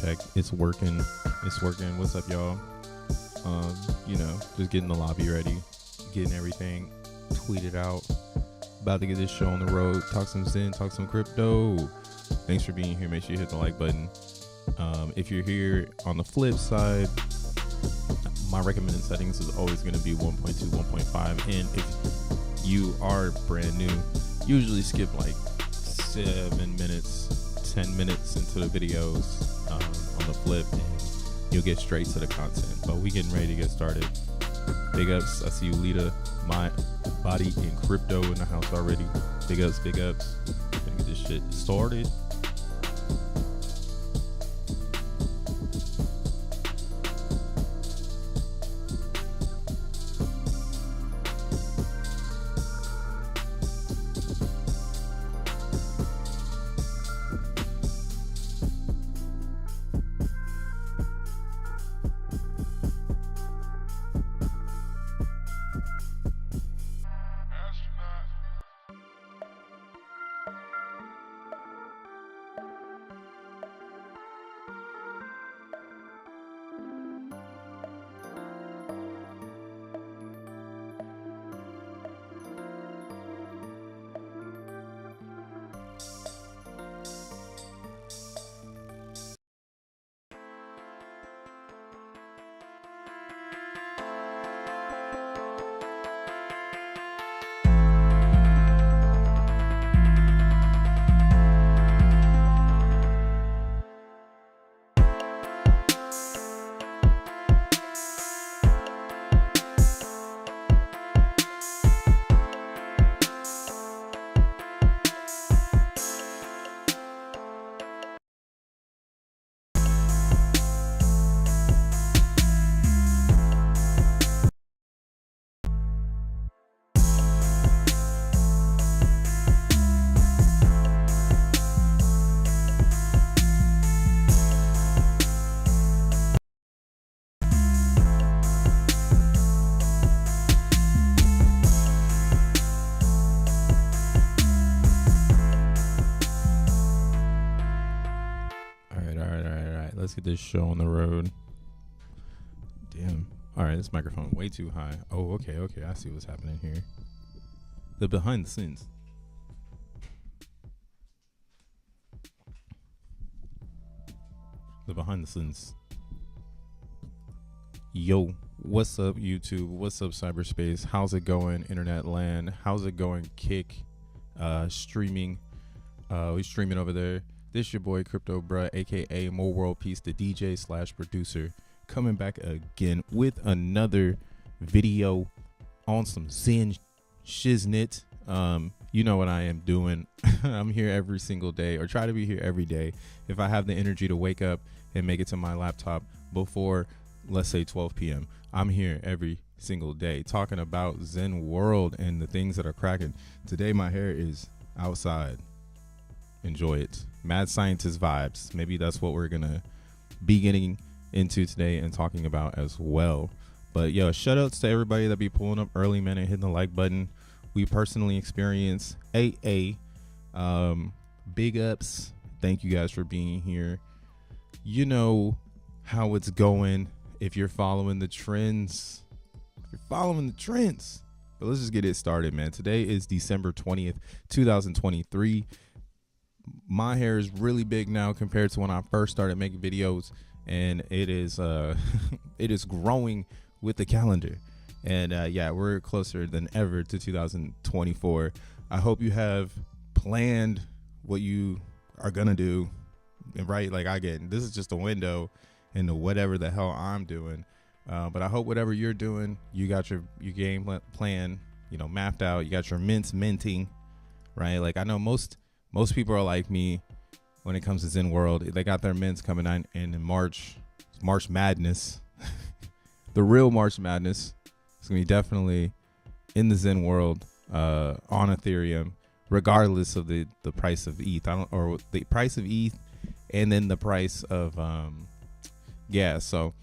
check. It's working. What's up, y'all? Just getting the lobby ready, getting everything tweeted out. About to get this show on the road. Talk some Zen, talk some crypto. Thanks for being here. Make sure you hit the like button. If you're here on the flip side, my recommended settings is always going to be 1.2, 1.5. And if you are brand new, usually skip like 7 minutes, 10 minutes into the videos on the flip, and you'll get straight to the content. But we getting ready to get started. Big ups. I see you, Lita. My body in crypto in the house already. Big ups, big ups. Gonna get this shit started. Let's get this show on the road. Damn. All right, this microphone way too high. Oh, okay. I see what's happening here. The behind the scenes. Yo, what's up, YouTube? What's up, cyberspace? How's it going, internet land? How's it going, Kick? Streaming. We streaming over there. This your boy Crypto Bruh, aka More World Peace, the DJ/producer, coming back again with another video on some Zen shiznit. You know what I am doing. I'm here every single day, or try to be here every day. If I have the energy to wake up and make it to my laptop before, let's say 12 p.m., I'm here every single day talking about Zen World and the things that are cracking. Today my hair is outside. Enjoy it. Mad scientist vibes. Maybe that's what we're gonna be getting into today and talking about as well. But yo, shout outs to everybody that be pulling up early, man, and hitting the like button. We personally experience AA. Big ups. Thank you guys for being here. You know how it's going if you're following the trends. But let's just get it started, man. Today is December 20th, 2023. My hair is really big now compared to when I first started making videos, and it is it is growing with the calendar. And yeah, we're closer than ever to 2024. I hope you have planned what you are gonna do, right? Like this is just a window into whatever the hell I'm doing. But I hope whatever you're doing, you got your game plan, mapped out. You got your minting, right? Like I know most people are like me when it comes to Zen World. They got their mints coming on in March Madness. The real March Madness is going to be definitely in the Zen World on Ethereum, regardless of the price of ETH. Or the price of ETH and then the price of gas. So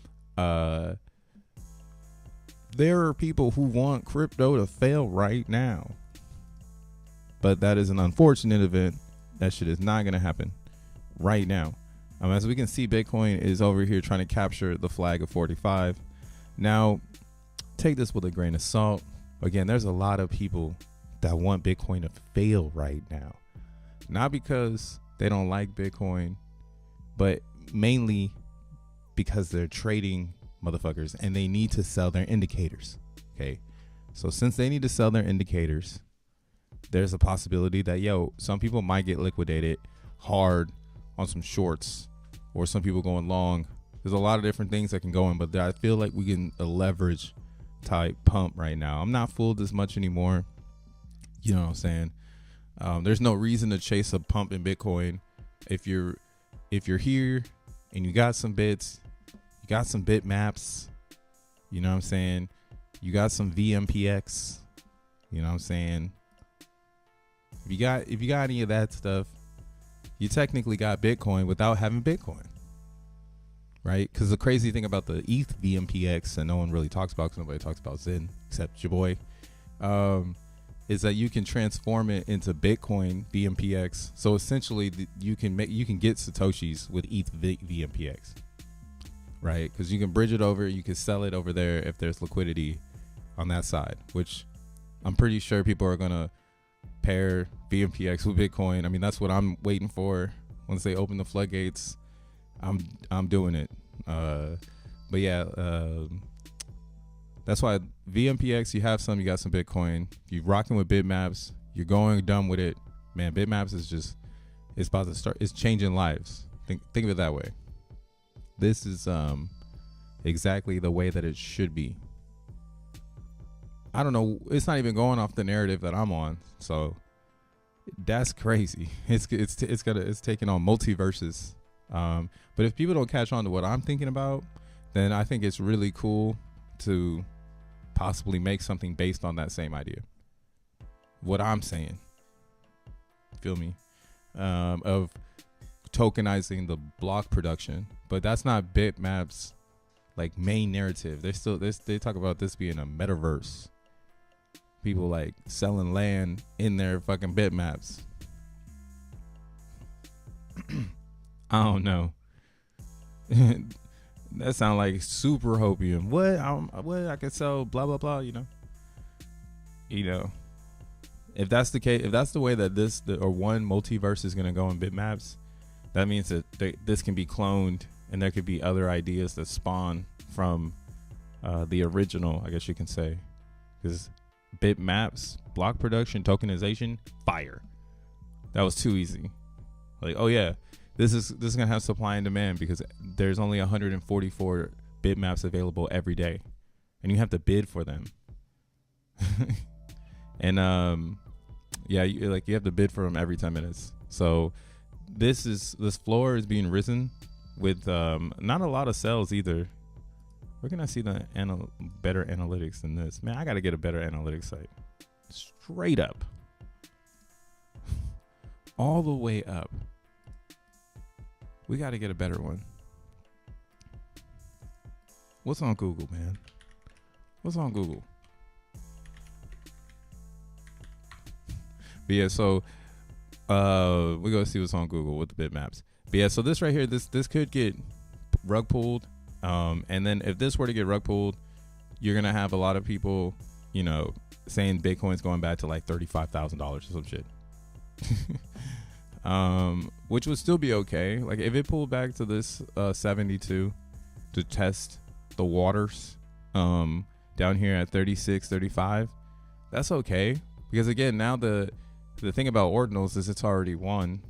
there are people who want crypto to fail right now. But that is an unfortunate event. That shit is not going to happen right now. As we can see, Bitcoin is over here trying to capture the flag of 45. Now, take this with a grain of salt. Again, there's a lot of people that want Bitcoin to fail right now. Not because they don't like Bitcoin, but mainly because they're trading motherfuckers and they need to sell their indicators. Okay. So since they need to sell their indicators, there's a possibility that, some people might get liquidated hard on some shorts, or some people going long. There's a lot of different things that can go in, but I feel like we get a leverage type pump right now. I'm not fooled as much anymore. You know what I'm saying? There's no reason to chase a pump in Bitcoin. If you're here and you got some bits, you got some bitmaps, you know what I'm saying? You got some VMPX, you know what I'm saying? If you got any of that stuff, you technically got Bitcoin without having Bitcoin, right? Because the crazy thing about the ETH VMPX, and no one really talks about, because nobody talks about Zen except your boy, is that you can transform it into Bitcoin VMPX. So essentially, you can get Satoshis with ETH VMPX, right? Because you can bridge it over, you can sell it over there if there's liquidity on that side, which I'm pretty sure people are gonna pair VMPX with Bitcoin. I mean, that's what I'm waiting for. Once they open the floodgates, I'm doing it. But yeah, that's why VMPX, you have some, you got some Bitcoin. You're rocking with bitmaps, you're going dumb with it, man. Bitmaps is it's about to start. It's changing lives. Think of it that way. This is exactly the way that it should be. I don't know. It's not even going off the narrative that I'm on, so that's crazy. It's taking on multiverses. But if people don't catch on to what I'm thinking about, then I think it's really cool to possibly make something based on that same idea. What I'm saying, feel me, of tokenizing the block production, but that's not bitmaps like main narrative. They talk about this being a metaverse. People like selling land in their fucking bitmaps. I don't know. That sounds like super hopium. What I could sell blah blah blah. You know. If that's the case, if that's the way that one multiverse is gonna go in bitmaps, that means that this can be cloned, and there could be other ideas that spawn from the original, I guess you can say, because bitmaps, block production, tokenization, fire. That was too easy. Like, oh yeah, this is gonna have supply and demand because there's only 144 bitmaps available every day, and you have to bid for them. And yeah, you have to bid for them every 10 minutes. So this floor is being risen with not a lot of sales either. Where can I see the better analytics than this? Man, I got to get a better analytics site. Straight up. All the way up. We got to get a better one. What's on Google, man? What's on Google? But yeah, so we're going to see what's on Google with the bitmaps. But yeah, so this right here, this could get rug pulled. And then if this were to get rug pulled, you're going to have a lot of people, saying Bitcoin's going back to like $35,000 or some shit. Which would still be okay. Like if it pulled back to this 72 to test the waters down here at 36, 35, that's okay. Because again, now the thing about ordinals is it's already won.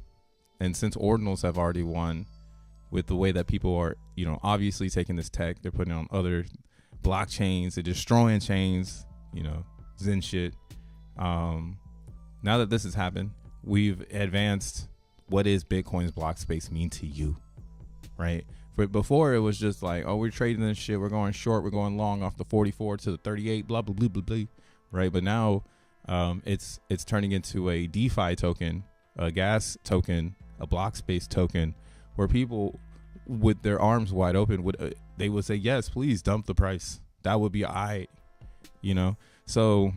And since ordinals have already won, with the way that people are, obviously taking this tech, they're putting it on other blockchains, they're destroying chains, Zen shit. Now that this has happened, we've advanced. What is Bitcoin's block space mean to you, right? But before it was just like, oh, we're trading this shit, we're going short, we're going long off the 44 to the 38, blah blah blah blah blah, right? But now it's turning into a DeFi token, a gas token, a block space token, where people with their arms wide open they would say, yes, please dump the price. That would be So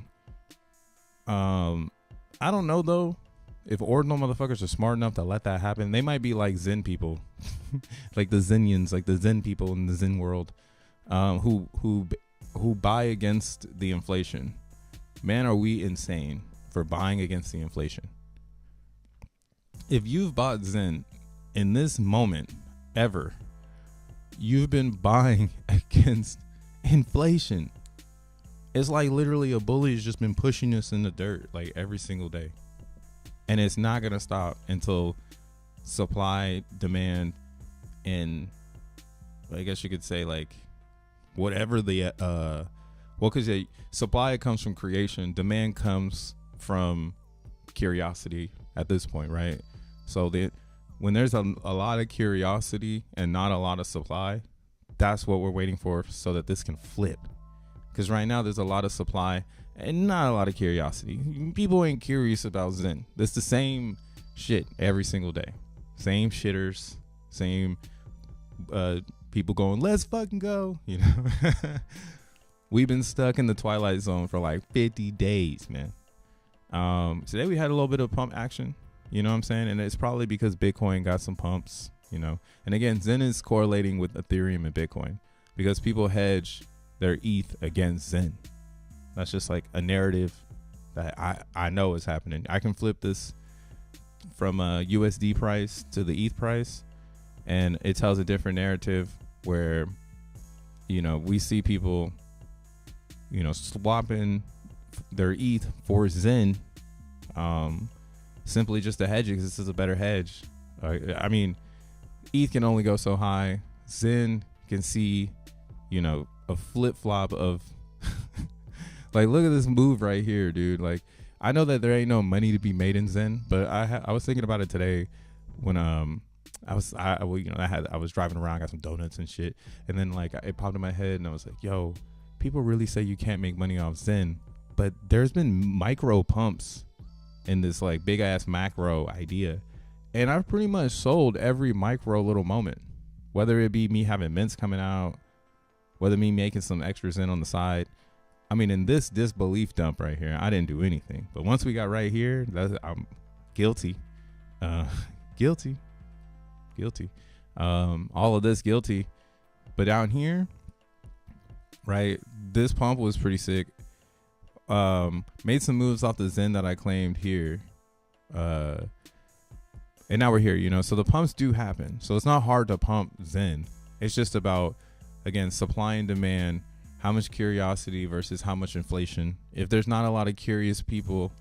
I don't know though. if ordinal motherfuckers are smart enough to let that happen, they might be like Zen people, like the Zenians, like the Zen people in the Zen world, who buy against the inflation. Man, are we insane for buying against the inflation? If you've bought Zen in this moment ever, you've been buying against inflation. It's like literally a bully has just been pushing us in the dirt like every single day. And it's not going to stop until supply, demand, and I guess you could say like whatever the, because supply comes from creation. Demand comes from curiosity at this point, right? So when there's a lot of curiosity and not a lot of supply, that's what we're waiting for so that this can flip. Because right now there's a lot of supply and not a lot of curiosity. People ain't curious about Zen. It's the same shit every single day. Same shitters, same people going, let's fucking go. You know, we've been stuck in the Twilight Zone for like 50 days, man. Today we had a little bit of pump action, you know what I'm saying? And it's probably because Bitcoin got some pumps, you know. And again, Zen is correlating with Ethereum and Bitcoin because people hedge their ETH against Zen. That's just like a narrative that I know is happening. I can flip this from a USD price to the ETH price, and it tells a different narrative where, you know, we see people, you know, swapping their ETH for Zen, simply just to hedge it because this is a better hedge. I mean, ETH can only go so high. Zen can see, you know, a flip flop of like, look at this move right here, dude. Like, I know that there ain't no money to be made in Zen, but I was thinking about it today when I was driving around, got some donuts and shit, and then like it popped in my head, and I was like, yo, people really say you can't make money off Zen, but there's been micro pumps in this like big ass macro idea, and I've pretty much sold every micro little moment, whether it be me having mints coming out, whether me making some extra Zen on the side. I mean, in this disbelief dump right here, I didn't do anything. But once we got right here, I'm guilty. Guilty. All of this guilty. But down here, right, this pump was pretty sick. Made some moves off the Zen that I claimed here. And now we're here, you know. So the pumps do happen. So it's not hard to pump Zen. It's just about, again, supply and demand. How much curiosity versus how much inflation. If there's not a lot of curious people,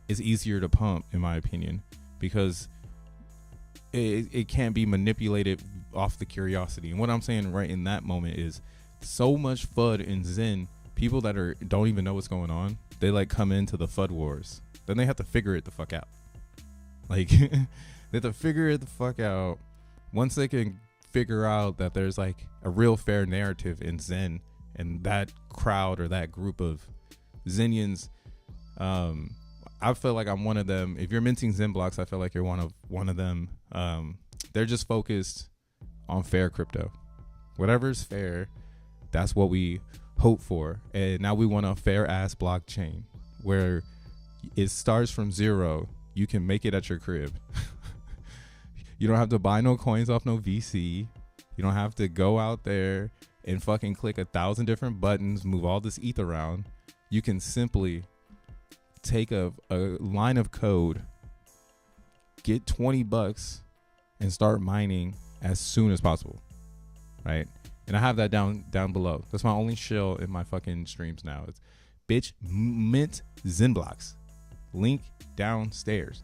it's easier to pump, in my opinion, because it can't be manipulated off the curiosity. And what I'm saying right in that moment is so much FUD in Zen, people that don't even know what's going on, they like come into the FUD wars. Then they have to figure it the fuck out. Like, they have to figure it the fuck out. Once they can figure out that there's like a real fair narrative in Zen, and that crowd or that group of Zenians, I feel like I'm one of them. If you're minting XENblocks, I feel like you're one of them. They're just focused on fair crypto. Whatever's fair, that's what we hope for. And now we want a fair ass blockchain where it starts from zero. You can make it at your crib. You don't have to buy no coins off no VC. You don't have to go out there and fucking click 1,000 different buttons, move all this ETH around. You can simply take a line of code, get $20 and start mining as soon as possible, right? And I have that down below. That's my only shill in my fucking streams now. It's bitch mint XENblocks. Link downstairs.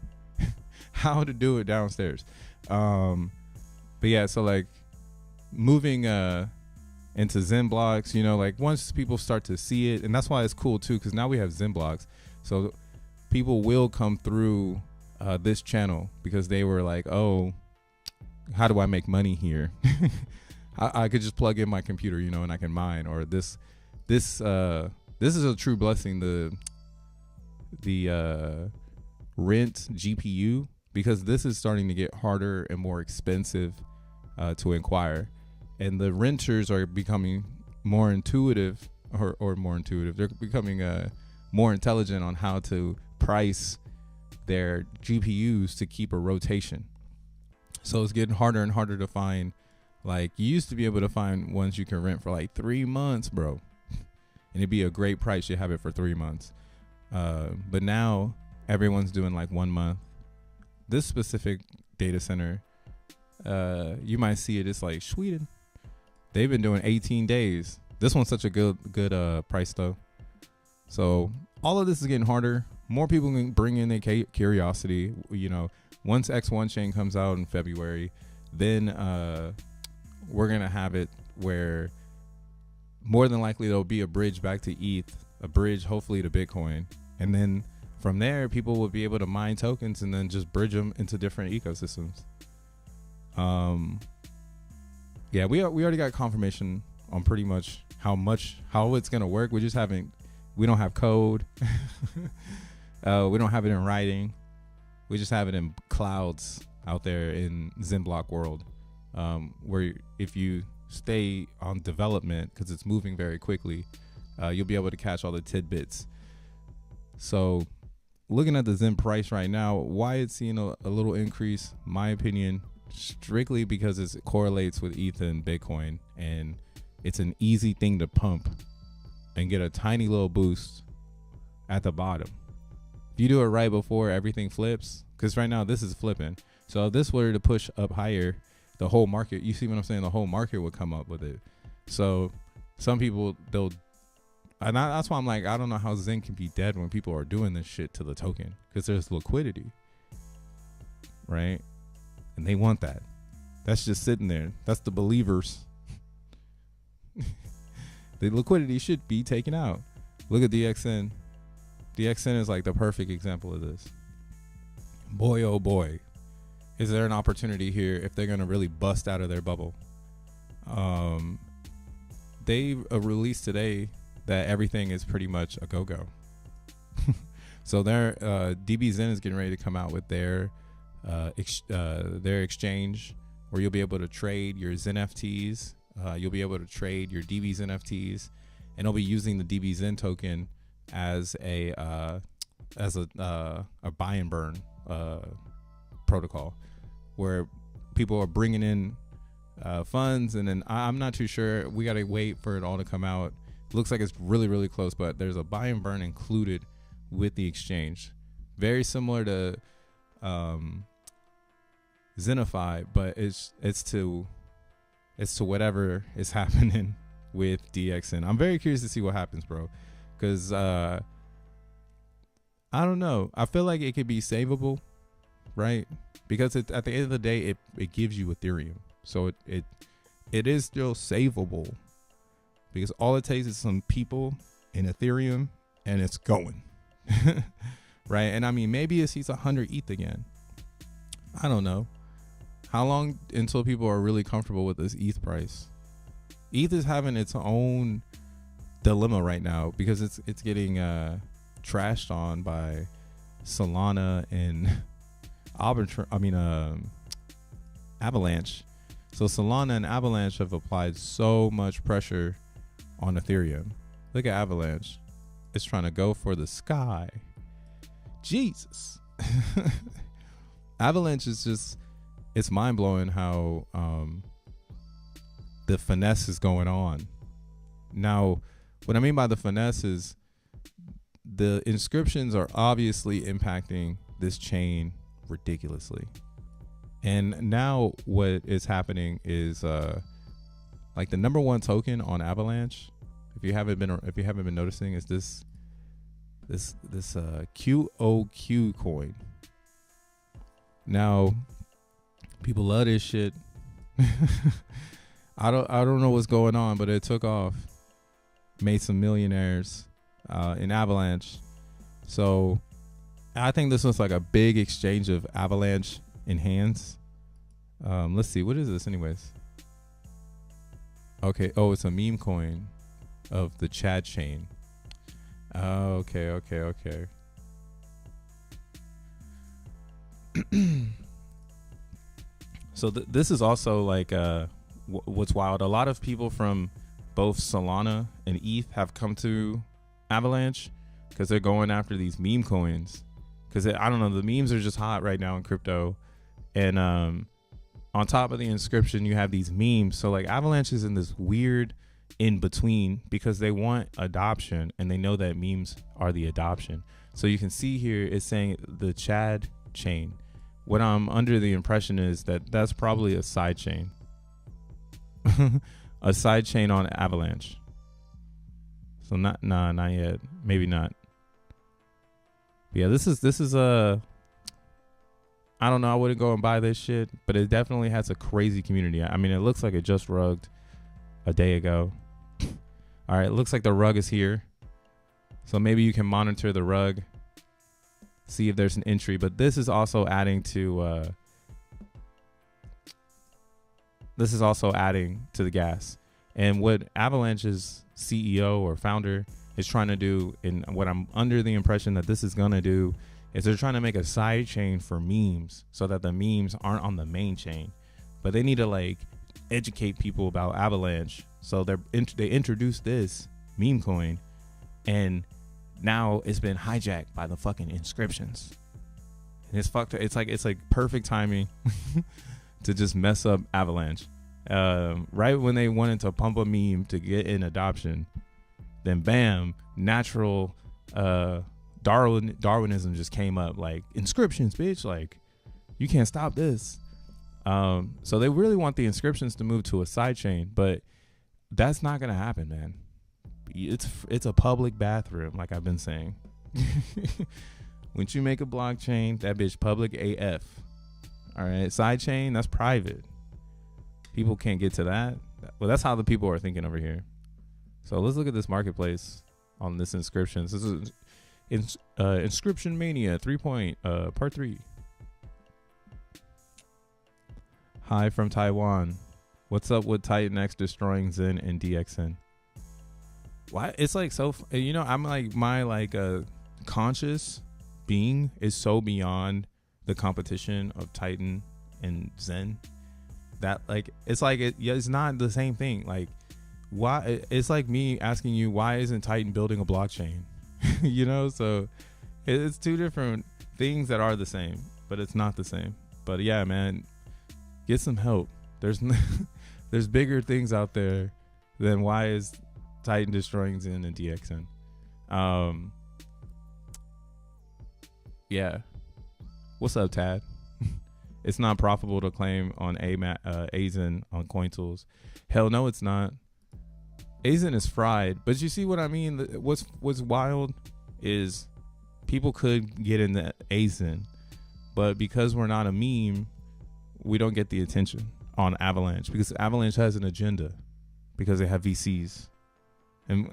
How to do it downstairs. But yeah, so like moving into XENblocks, you know, like once people start to see it, and that's why it's cool too, because now we have XENblocks, so people will come through this channel because they were like, oh, how do I make money here? I could just plug in my computer, you know, and I can mine. Or this is a true blessing, the rent GPU, because this is starting to get harder and more expensive to acquire. And the renters are becoming more intuitive, or more intuitive. They're becoming more intelligent on how to price their GPUs to keep a rotation. So it's getting harder and harder to find. Like, you used to be able to find ones you can rent for like 3 months, bro. And it'd be a great price. You have it for 3 months. But now everyone's doing like 1 month. This specific data center, you might see it. It's like Sweden. They've been doing 18 days. This one's such a good price though. So all of this is getting harder. More people can bring in their curiosity. You know, once X1 chain comes out in February, then we're gonna have it where more than likely there'll be a bridge back to ETH, a bridge hopefully to Bitcoin, and then from there people will be able to mine tokens and then just bridge them into different ecosystems. Yeah, we already got confirmation on pretty much how it's gonna work. We don't have code. We don't have it in writing. We just have it in clouds out there in XENblock world, where if you stay on development, because it's moving very quickly, you'll be able to catch all the tidbits. So looking at the Xen price right now, why it's seeing a little increase, my opinion, strictly because it correlates with ETH and Bitcoin, and it's an easy thing to pump and get a tiny little boost at the bottom. If you do it right before everything flips, because right now this is flipping. So if this were to push up higher, the whole market, you see what I'm saying? The whole market would come up with it. So some people, and that's why I'm like, I don't know how Xen can be dead when people are doing this shit to the token, because there's liquidity, right? And they want that. That's just sitting there. That's the believers. The liquidity should be taken out. Look at the XN. The XN is like the perfect example of this. Boy, oh boy, is there an opportunity here if they're going to really bust out of their bubble. They released today that everything is pretty much a go-go. So their DBZen is getting ready to come out with their exchange where you'll be able to trade your XeNFTs. You'll be able to trade your dBZenFTs, and they'll be using the dBzen token as a buy and burn protocol, where people are bringing in funds, and then I'm not too sure. We got to wait for it all to come out. Looks like it's really, really close, but there's a buy and burn included with the exchange, very similar to Xenify, but it's to whatever is happening with DXN. I'm very curious to see what happens, bro, because I don't know. I feel like it could be savable, right? Because at the end of the day, it gives you Ethereum, so it is still savable, because all it takes is some people in Ethereum and it's going. Right? And I mean, maybe it sees 100 ETH again. I don't know. How long until people are really comfortable with this ETH price? ETH is having its own dilemma right now, because it's getting trashed on by Solana and Avalanche. So Solana and Avalanche have applied so much pressure on Ethereum. Look at Avalanche. It's trying to go for the sky. Jesus. Avalanche is just, it's mind-blowing how the finesse is going on. Now, what I mean by the finesse is the inscriptions are obviously impacting this chain ridiculously. And now what is happening is like the #1 token on Avalanche, if you haven't been noticing, is this QOQ coin. Now, people love this shit. I don't know what's going on, but it took off, made some millionaires in Avalanche. So I think this was like a big exchange of Avalanche in hands. Let's see, what is this anyways? Okay, oh, it's a meme coin of the Chad chain. Oh, okay. So this is also like what's wild. A lot of people from both Solana and ETH have come to Avalanche because they're going after these meme coins because I don't know, the memes are just hot right now in crypto. And on top of the inscription, you have these memes. So like Avalanche is in this weird in between because they want adoption and they know that memes are the adoption. So you can see here it's saying the Chad chain. What I'm under the impression is that that's probably a side chain. A side chain on Avalanche. So not yet. Maybe not. But yeah, this is a, I don't know, I wouldn't go and buy this shit, but it definitely has a crazy community. I mean, it looks like it just rugged a day ago. All right, it looks like the rug is here. So maybe you can monitor the rug, see if there's an entry, but this is also adding to the gas. And what Avalanche's CEO or founder is trying to do, and what I'm under the impression that this is going to do, is they're trying to make a side chain for memes so that the memes aren't on the main chain. But they need to like educate people about Avalanche. So they introduced this meme coin, and now it's been hijacked by the fucking inscriptions. And it's fucked. It's like perfect timing to just mess up Avalanche. Right when they wanted to pump a meme to get in adoption, then bam, natural Darwinism just came up, like inscriptions, bitch, like you can't stop this. So they really want the inscriptions to move to a side chain, but that's not gonna happen, man. It's a public bathroom, like I've been saying. Once you make a blockchain, that bitch public AF. All right, side chain, that's private. People can't get to that. Well, that's how the people are thinking over here. So let's look at this marketplace on this inscriptions. This is inscription mania 3. Part 3. Hi from Taiwan. What's up with Titan X destroying Zen and DXN? Why? It's like so. You know, I'm like my conscious being is so beyond the competition of Titan and Zen that like it's not the same thing. Like why? It's like me asking you, why isn't Titan building a blockchain? You know, so it's two different things that are the same, but it's not the same. But yeah, man, get some help. There's bigger things out there than why is Titan destroying Zen and DXN. Yeah. What's up, Tad? It's not profitable to claim on AZEN on CoinTools. Hell no, it's not. AZEN is fried, but you see what I mean? What's wild is people could get in the AZEN, but because we're not a meme, we don't get the attention on Avalanche, because Avalanche has an agenda, because they have VCs. And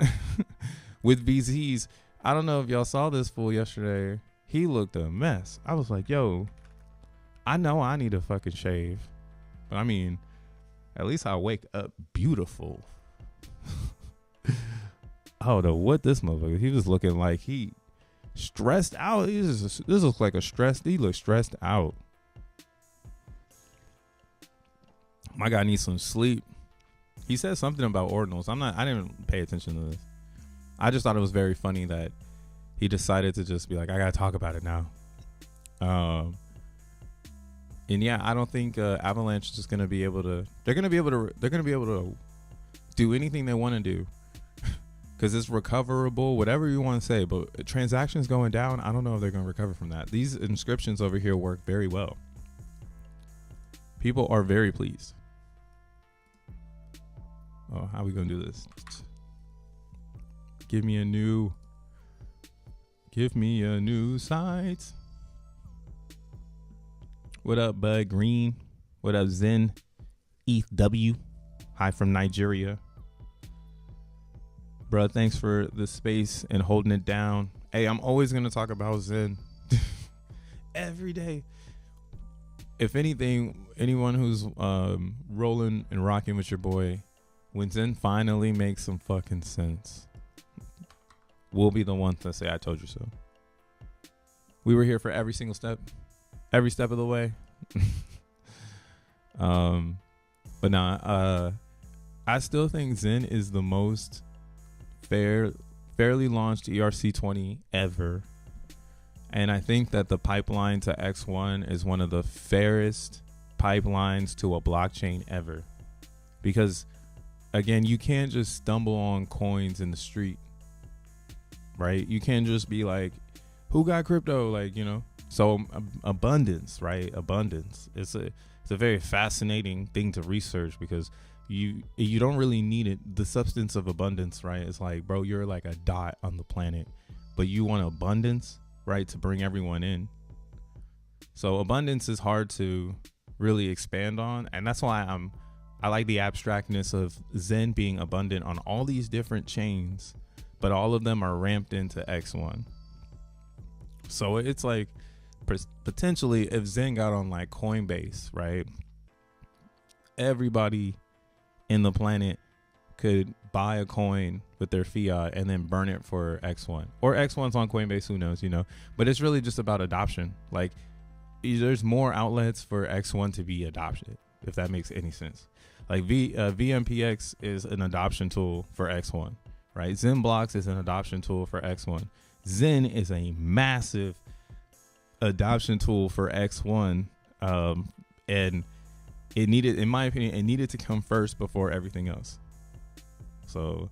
with VCs, I don't know if y'all saw this fool yesterday. He looked a mess. I was like, yo, I know I need a fucking shave, but I mean, at least I wake up beautiful. I don't know what this motherfucker, he was looking like he stressed out. This looks like he looks stressed out. My guy needs some sleep. He said something about ordinals. I didn't pay attention to this. I just thought it was very funny that he decided to just be like, I gotta talk about it now. And yeah, I don't think Avalanche is just gonna be able to. They're gonna be able to do anything they want to do, because it's recoverable, whatever you want to say. But transactions going down, I don't know if they're gonna recover from that. These inscriptions over here work very well. People are very pleased. Oh, how are we gonna do this? Give me a new site. What up, Bud Green? What up, Zen ETH W? Hi from Nigeria. Bro, thanks for the space and holding it down. Hey, I'm always gonna talk about Zen every day. If anything, anyone who's rolling and rocking with your boy, when Zen finally makes some fucking sense, we'll be the ones to say I told you so. We were here for every single step of the way. But nah, I still think Zen is the most fairly launched ERC20 ever. And I think that the pipeline to X1 is one of the fairest pipelines to a blockchain ever. Because, again, you can't just stumble on coins in the street, right? You can't just be like, who got crypto? Like, you know, so abundance, right? Abundance. It's a very fascinating thing to research because you don't really need it. The substance of abundance, right? It's like, bro, you're like a dot on the planet, but you want abundance, right? To bring everyone in. So abundance is hard to really expand on. And that's why I like the abstractness of Zen being abundant on all these different chains, but all of them are ramped into X1. So it's like potentially if Zen got on like Coinbase, right? Everybody in the planet could buy a coin with their fiat and then burn it for X1, or X1's on Coinbase, who knows, you know, but it's really just about adoption. Like there's more outlets for X1 to be adopted, if that makes any sense. Like VMPX is an adoption tool for X1, right? XENblocks is an adoption tool for X1. Zen is a massive adoption tool for X1, and it needed, in my opinion, it needed to come first before everything else. So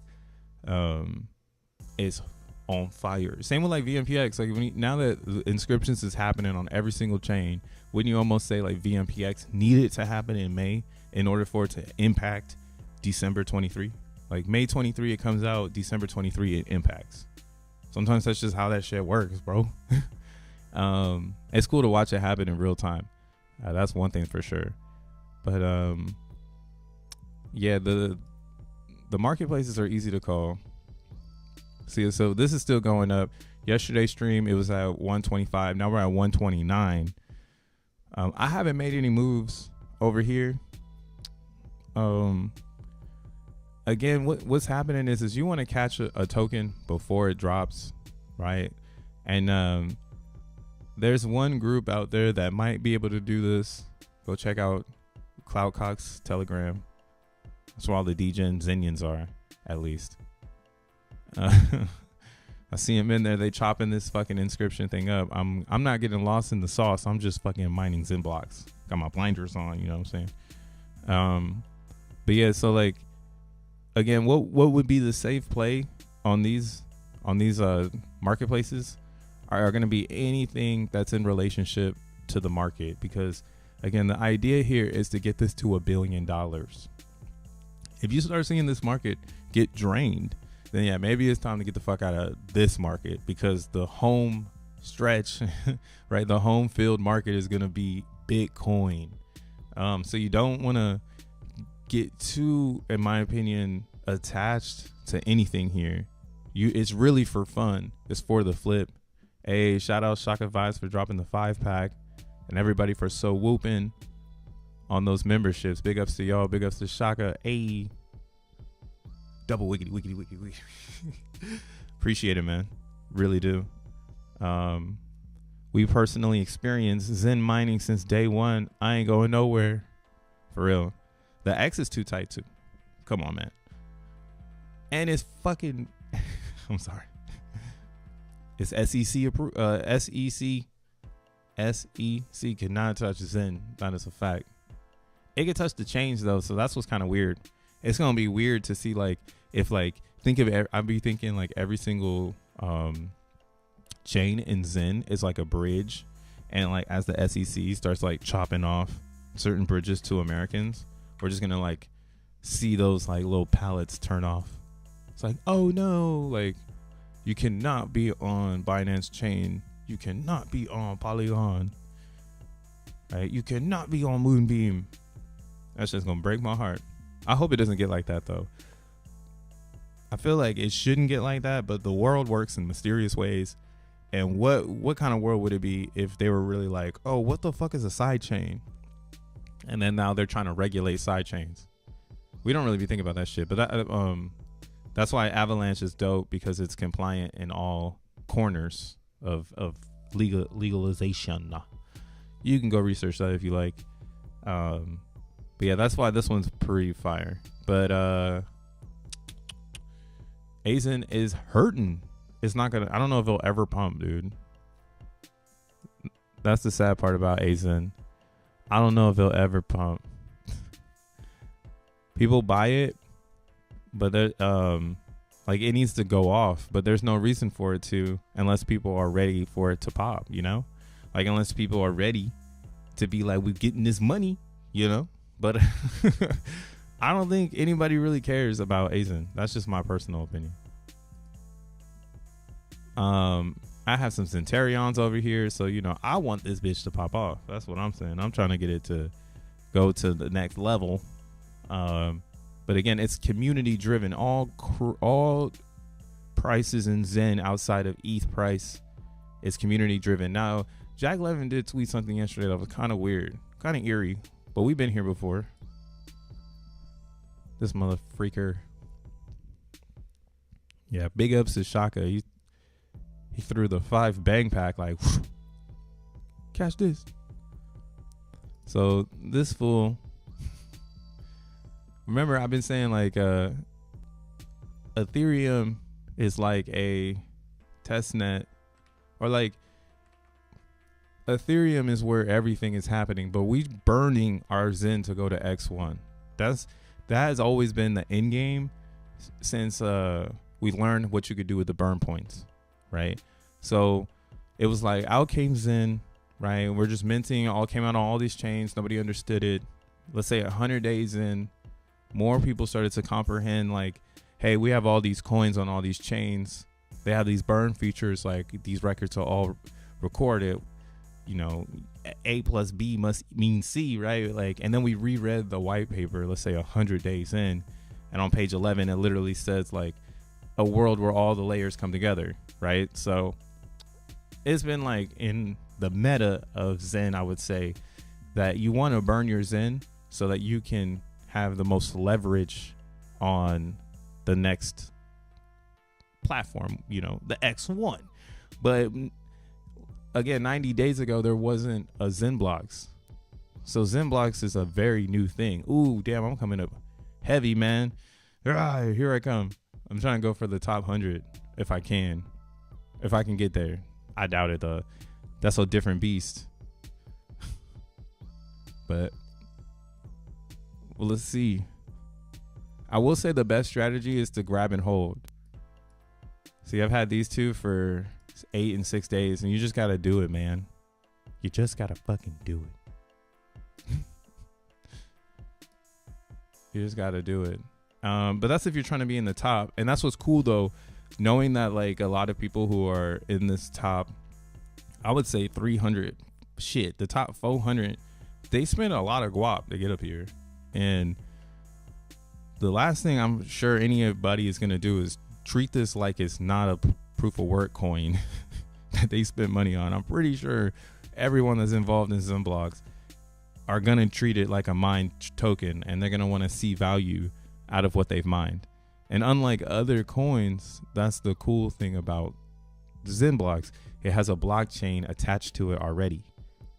it's on fire. Same with like VMPX. Like now that inscriptions is happening on every single chain, wouldn't you almost say like VMPX needed to happen in May in order for it to impact December 23? Like May 23 it comes out, December 23 it impacts. Sometimes that's just how that shit works, bro. It's cool to watch it happen in real time. That's one thing for sure. But yeah, the marketplaces are easy to call. See, so this is still going up. Yesterday's stream, it was at 125. Now we're at 129. I haven't made any moves over here. Again, what's happening is you want to catch a token before it drops, right? And there's one group out there that might be able to do this. Go check out Cloudcock's Telegram. That's where all the degen Zenians are, at least. I see them in there. They chopping this fucking inscription thing up. I'm not getting lost in the sauce. I'm just fucking mining XENblocks. Got my blinders on, you know what I'm saying? But yeah, so like, again, what would be the safe play on these marketplaces are going to be anything that's in relationship to the market, because again, the idea here is to get this to $1 billion. If you start seeing this market get drained, then yeah, maybe it's time to get the fuck out of this market, because the home stretch, right? The home field market is going to be Bitcoin. So you don't want to get too, in my opinion, attached to anything here. It's really for fun. It's for the flip. Hey, shout out Shaka Vibes for dropping the 5-pack, and everybody for so whooping on those memberships. Big ups to y'all. Big ups to Shaka. Hey, double wiggity. Appreciate it, man. Really do. We personally experienced Zen mining since day one. I ain't going nowhere. For real. The X is too tight too. Come on, man. And it's fucking I'm sorry. It's SEC approved. SEC cannot touch Zen. That is a fact. It can touch the chains though, so that's what's kind of weird. It's gonna be weird to see, like, if like think of it. I'd be thinking like every single chain in Zen is like a bridge, and like as the SEC starts like chopping off certain bridges to Americans, we're just gonna like see those like little pallets turn off. It's like, oh no, like you cannot be on Binance chain, you cannot be on Polygon, right? You cannot be on Moonbeam. That's just gonna break my heart. I hope it doesn't get like that though. I feel like it shouldn't get like that, but the world works in mysterious ways. And what kind of world would it be if they were really like, oh, what the fuck is a side chain? And then now they're trying to regulate side chains. We don't really be thinking about that shit, but that's why Avalanche is dope, because it's compliant in all corners of legalization. You can go research that if you like. But yeah, that's why this one's pretty fire. But Azen is hurting. It's not gonna. I don't know if it'll ever pump, dude. That's the sad part about XEN. I don't know if it'll ever pump. People buy it, but like it needs to go off, but there's no reason for it to, unless people are ready for it to pop, you know? Like unless people are ready to be like, we're getting this money, you know? But I don't think anybody really cares about XEN. That's just my personal opinion. I have some Centurions over here, so you know I want this bitch to pop off. That's what I'm saying. I'm trying to get it to go to the next level. But again, it's community driven. All prices in Zen outside of ETH price is community driven. Now, Jack Levin did tweet something yesterday that was kind of weird, kind of eerie, but we've been here before. This mother freaker. Yeah, big ups to Shaka. He threw the 5 bang pack like, whoosh, catch this. So this fool. Remember, I've been saying like Ethereum is like a test net, or like Ethereum is where everything is happening, but we burning our Zen to go to X1. That has always been the end game since we learned what you could do with the burn points, right? So it was like out came Zen, right? We're just minting, all came out on all these chains. Nobody understood it. Let's say 100 days in, more people started to comprehend like, hey, we have all these coins on all these chains. They have these burn features, like these records are all recorded. You know, A plus B must mean C, right? Like, and then we reread the white paper, let's say 100 days in, and on page 11, it literally says like a world where all the layers come together, right? So it's been like in the meta of Zen, I would say that you want to burn your Zen so that you can have the most leverage on the next platform, you know, the X1. But again, 90 days ago, there wasn't a XENblocks. So XENblocks is a very new thing. Ooh, damn, I'm coming up heavy, man. Here I come. I'm trying to go for the top 100 if I can. If I can get there. I doubt it, though. That's a different beast. But, well, let's see. I will say the best strategy is to grab and hold. See, I've had these two for 8 and 6 days, and you just gotta do it, man. You just gotta fucking do it. You just gotta do it. But that's if you're trying to be in the top, and that's what's cool though, knowing that like a lot of people who are in this top, I would say 300, shit, the top 400, they spend a lot of guap to get up here. And the last thing I'm sure anybody is gonna do is treat this like it's not a proof of work coin that they spend money on. I'm pretty sure everyone that's involved in XENblocks are going to treat it like a mined token, and they're going to want to see value out of what they've mined. And unlike other coins, that's the cool thing about XENblocks. It has a blockchain attached to it already.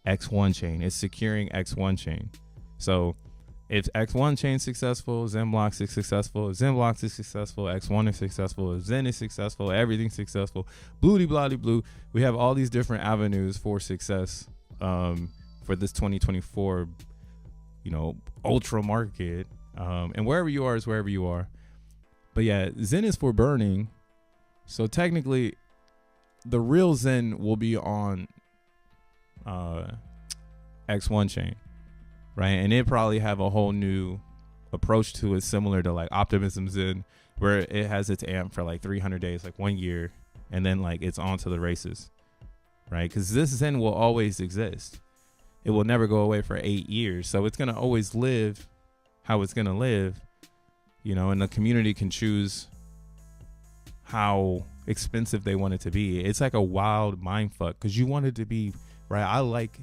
X1 chain. It's securing X1 chain. So if X1 chain is successful, XENblocks is successful. If XENblocks is successful, X1 is successful. If Zen is successful, everything's successful. Bloody bloody blue. We have all these different avenues for success for this 2024, you know, ultra market. And wherever you are is wherever you are. But yeah, Zen is for burning. So technically, the real Zen will be on X1 chain. Right, and it probably have a whole new approach to it, similar to like Optimism Zen, where it has its AMP for like 300 days, like 1 year, and then like it's on to the races, right? Because this Zen will always exist. It will never go away for 8 years, so it's gonna always live how it's gonna live, you know. And the community can choose how expensive they want it to be. It's like a wild mind fuck because you want it to be right. I like.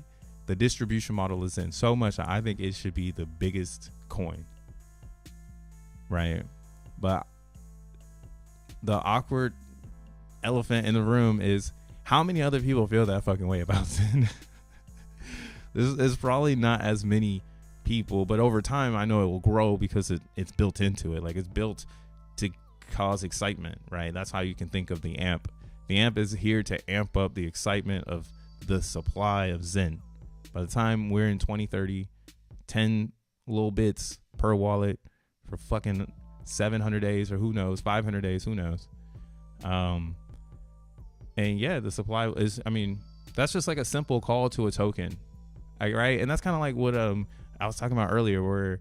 The distribution model is in so much. I think it should be the biggest coin, right? But the awkward elephant in the room is how many other people feel that fucking way about Zen. There's probably not as many people, but over time, I know it will grow because it's built into it. Like it's built to cause excitement, right? That's how you can think of the AMP. The AMP is here to amp up the excitement of the supply of Zen. By the time we're in 2030, 10 little bits per wallet for fucking 700 days, or who knows, 500 days, who knows. And yeah, the supply is, I mean, that's just like a simple call to a token, right? And that's kind of like what I was talking about earlier, where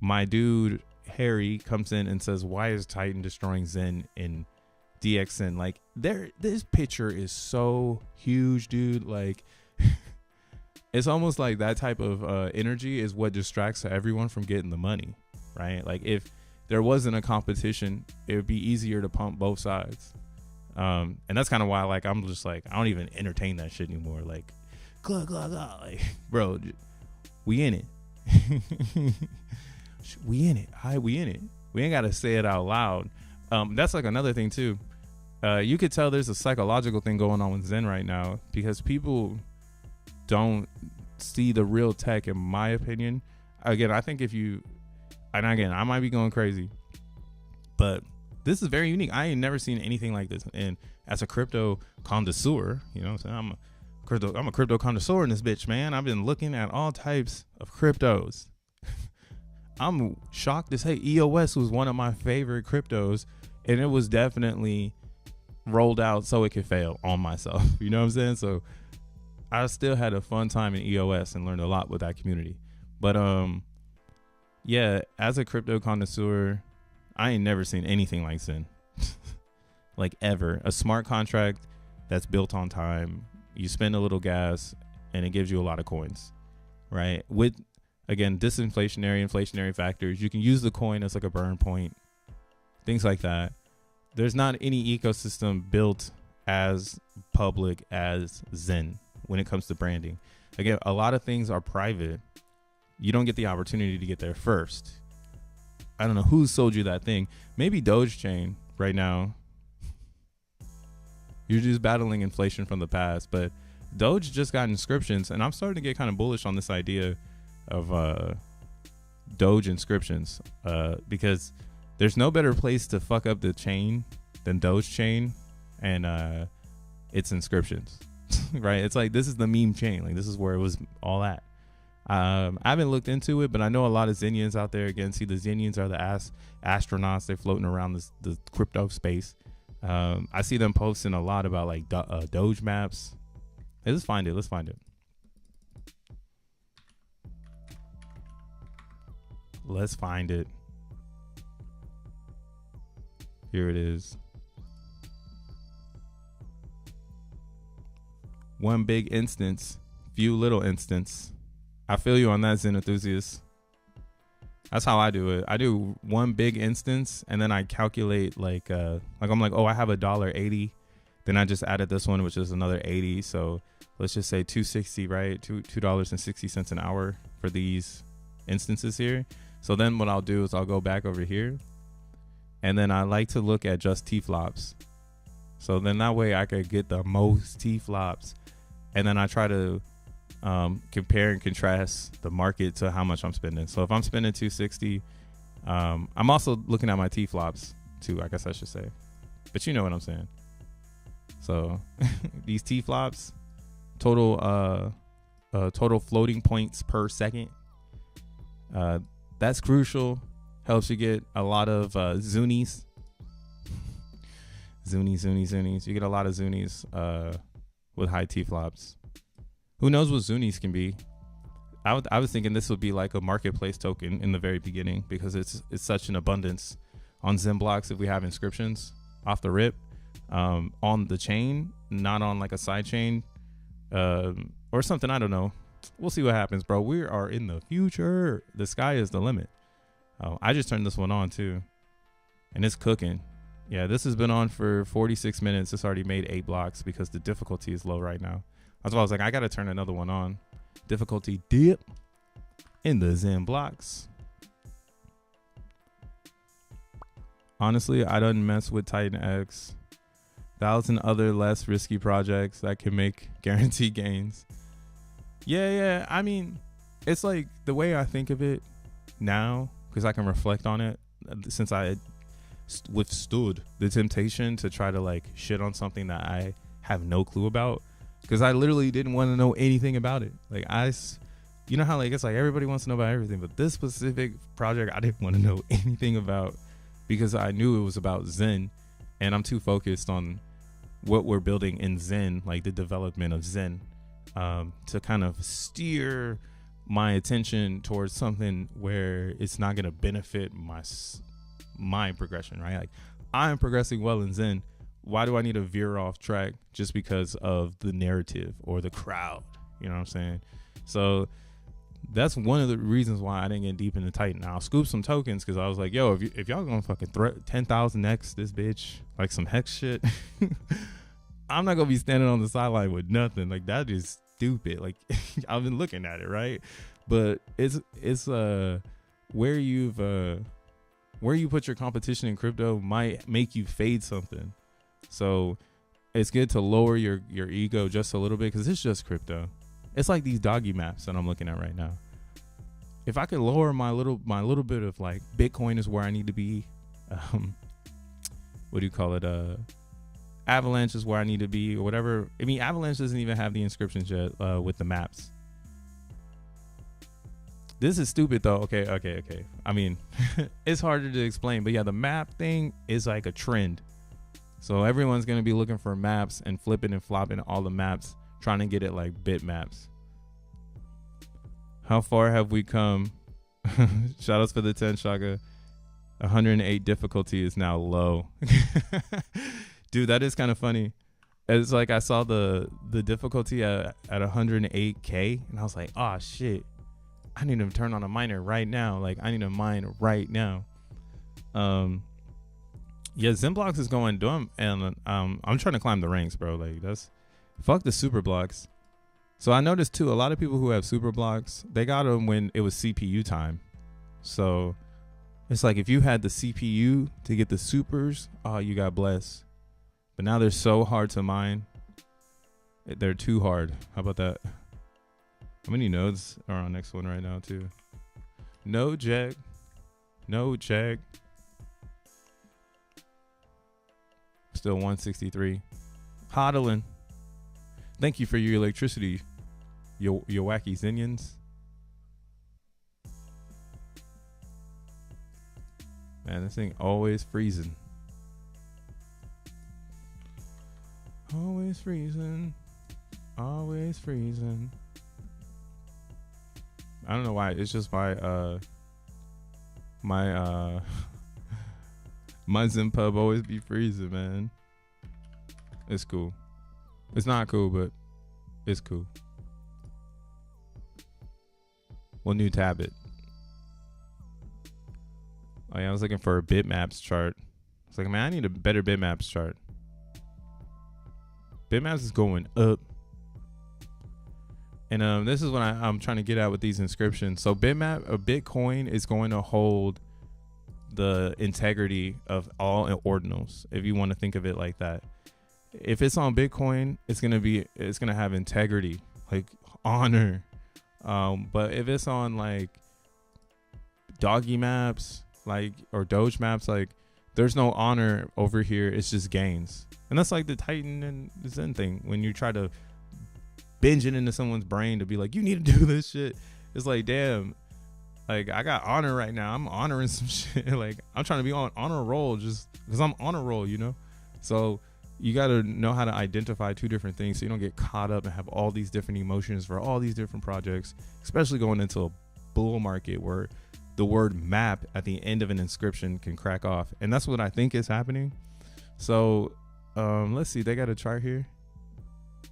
my dude Harry comes in and says, why is Titan destroying Zen in DXN? Like, this picture is so huge, dude. Like, it's almost like that type of energy is what distracts everyone from getting the money, right? Like, if there wasn't a competition, it would be easier to pump both sides. And that's kind of why, like, I'm just like, I don't even entertain that shit anymore. Like, like, bro, we in it. We in it. We in it. We ain't got to say it out loud. That's like another thing too. You could tell there's a psychological thing going on with Zen right now, because people don't see the real tech, in my opinion. Again, I think if you, and again, I might be going crazy, but this is very unique. I ain't never seen anything like this. And as a crypto connoisseur, you know what I'm saying? I'm a crypto connoisseur in this bitch, man. I've been looking at all types of cryptos. I'm shocked to say EOS was one of my favorite cryptos, and it was definitely rolled out so it could fail on myself. You know what I'm saying? So I still had a fun time in EOS and learned a lot with that community. But yeah, as a crypto connoisseur, I ain't never seen anything like Zen. Like, ever. A smart contract that's built on time. You spend a little gas and it gives you a lot of coins, right? With, again, inflationary factors. You can use the coin as like a burn point, things like that. There's not any ecosystem built as public as Zen when it comes to branding. Again, a lot of things are private. You don't get the opportunity to get there first. I don't know who sold you that thing. Maybe Dogechain right now. You're just battling inflation from the past, but Doge just got inscriptions, and I'm starting to get kind of bullish on this idea of Doge inscriptions, because there's no better place to fuck up the chain than Doge chain and its inscriptions. Right? It's like, this is the meme chain. Like, this is where it was all at. I haven't looked into it, but I know a lot of Zenians out there. Again, see, the Zenians are the astronauts. They're floating around the crypto space. I see them posting a lot about like Doge maps. Hey, let's find it. Let's find it. Let's find it. Here it is. One big instance, few little instance. I feel you on that, Zen enthusiast. That's how I do it. I do one big instance, and then I calculate like I'm like, oh, I have $1.80. Then I just added this one, which is another 80. So let's just say 260, right? $2.60 an hour for these instances here. So then what I'll do is I'll go back over here, and then I like to look at just T-flops. So then that way I could get the most T-flops, and then I try to compare and contrast the market to how much I'm spending. So if I'm spending 260, I'm also looking at my T-flops too, I guess I should say, but you know what I'm saying. So these T-flops, total floating points per second, that's crucial. Helps you get a lot of Zunies. Zunies. You get a lot of Zunies with high T-flops. Who knows what Zunies can be? I was thinking this would be like a marketplace token in the very beginning, because it's such an abundance on XENblocks if we have inscriptions off the rip on the chain, not on like a side chain or something. I don't know. We'll see what happens, bro. We are in the future. The sky is the limit. I just turned this one on too, and it's cooking. Yeah, this has been on for 46 minutes. It's already made 8 blocks because the difficulty is low right now. That's why I was like, I got to turn another one on. Difficulty dip in the XENblocks. Honestly, I don't mess with Titan X. 1,000 other less risky projects that can make guaranteed gains. Yeah. I mean, it's like the way I think of it now, because I can reflect on it since I withstood the temptation to try to like shit on something that I have no clue about. because I literally didn't want to know anything about it. Like you know how like it's like everybody wants to know about everything, but this specific project I didn't want to know anything about because I knew it was about Zen, and I'm too focused on what we're building in Zen, like the development of Zen, to kind of steer my attention towards something where it's not going to benefit my progression, right? Like I'm progressing well in Zen. Why do I need to veer off track just because of the narrative or the crowd? You know what I'm saying? So that's one of the reasons why I didn't get deep into Titan. Now, I'll scoop some tokens because I was like, yo, if y'all gonna fucking 10,000x this bitch, like some hex shit, I'm not gonna be standing on the sideline with nothing. Like that is stupid. Like I've been looking at it, right? But it's where you put your competition in crypto might make you fade something. So it's good to lower your ego just a little bit because it's just crypto. It's like these doggy maps that I'm looking at right now. If I could lower my little bit of like Bitcoin is where I need to be. What do you call it? Avalanche is where I need to be or whatever. I mean, Avalanche doesn't even have the inscriptions yet with the maps. This is stupid though. Okay. I mean, it's harder to explain, but yeah, the map thing is like a trend. So everyone's going to be looking for maps and flipping and flopping all the maps, trying to get it like bitmaps. How far have we come? Shout outs for the 10 Shaka. 108 difficulty is now low. Dude, that is kind of funny. It's like I saw the difficulty at 108k and I was like, oh shit, I need to turn on a miner right now. Like I need to mine right now. Yeah, XENblocks is going dumb, and I'm trying to climb the ranks, bro. Like that's fuck the super blocks. So I noticed too, a lot of people who have super blocks, they got them when it was CPU time. So it's like if you had the CPU to get the supers, oh, you got blessed. But now they're so hard to mine. They're too hard. How about that? How many nodes are on next one right now too? No check. No check. Still 163. Hodling. Thank you for your electricity, yo wacky Zinians. Man, this thing always freezing. Always freezing. Always freezing. I don't know why. It's just my my Zenpub always be freezing, man. It's cool. It's not cool, but it's cool. We'll new tab it. Oh yeah, I was looking for a bitmaps chart. It's like, man, I need a better bitmaps chart. Bitmaps is going up. And this is what I'm trying to get at with these inscriptions. So Bitcoin is going to hold the integrity of all ordinals, if you want to think of it like that. If it's on Bitcoin, it's gonna have integrity, like honor. But if it's on like doggy maps, like or Doge maps, like there's no honor over here. It's just gains, and that's like the Titan and the Zen thing. When you try to binge it into someone's brain to be like, you need to do this shit. It's like, damn. Like, I got honor right now. I'm honoring some shit. Like, I'm trying to be on a roll just because I'm on a roll, you know? So you got to know how to identify two different things so you don't get caught up and have all these different emotions for all these different projects, especially going into a bull market where the word map at the end of an inscription can crack off. And that's what I think is happening. So let's see. They got a chart here.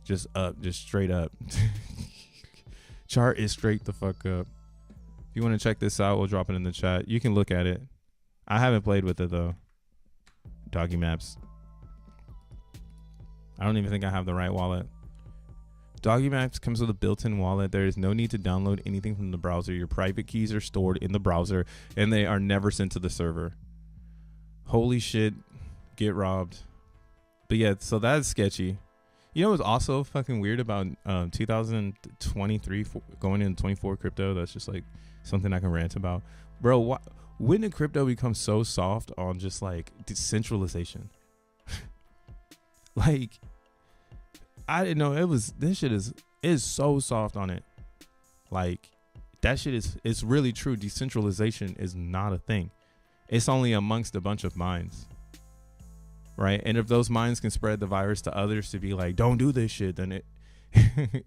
Just up, just straight up. Chart is straight the fuck up. If you want to check this out, we'll drop it in the chat. You can look at it. I haven't played with it though. Doggy maps. I don't even think I have the right wallet. Doggy maps comes with a built-in wallet. There is no need to download anything from the browser. Your private keys are stored in the browser and they are never sent to the server. Holy shit. Get robbed. But yeah, so that's sketchy. You know what's also fucking weird about 2023 going into 24 crypto? That's just like something I can rant about. Bro, when did crypto become so soft on just like decentralization? Like, I didn't know it was. This shit is so soft on it. Like that shit is. It's really true. Decentralization is not a thing. It's only amongst a bunch of minds, right? And if those minds can spread the virus to others to be like, don't do this shit, then it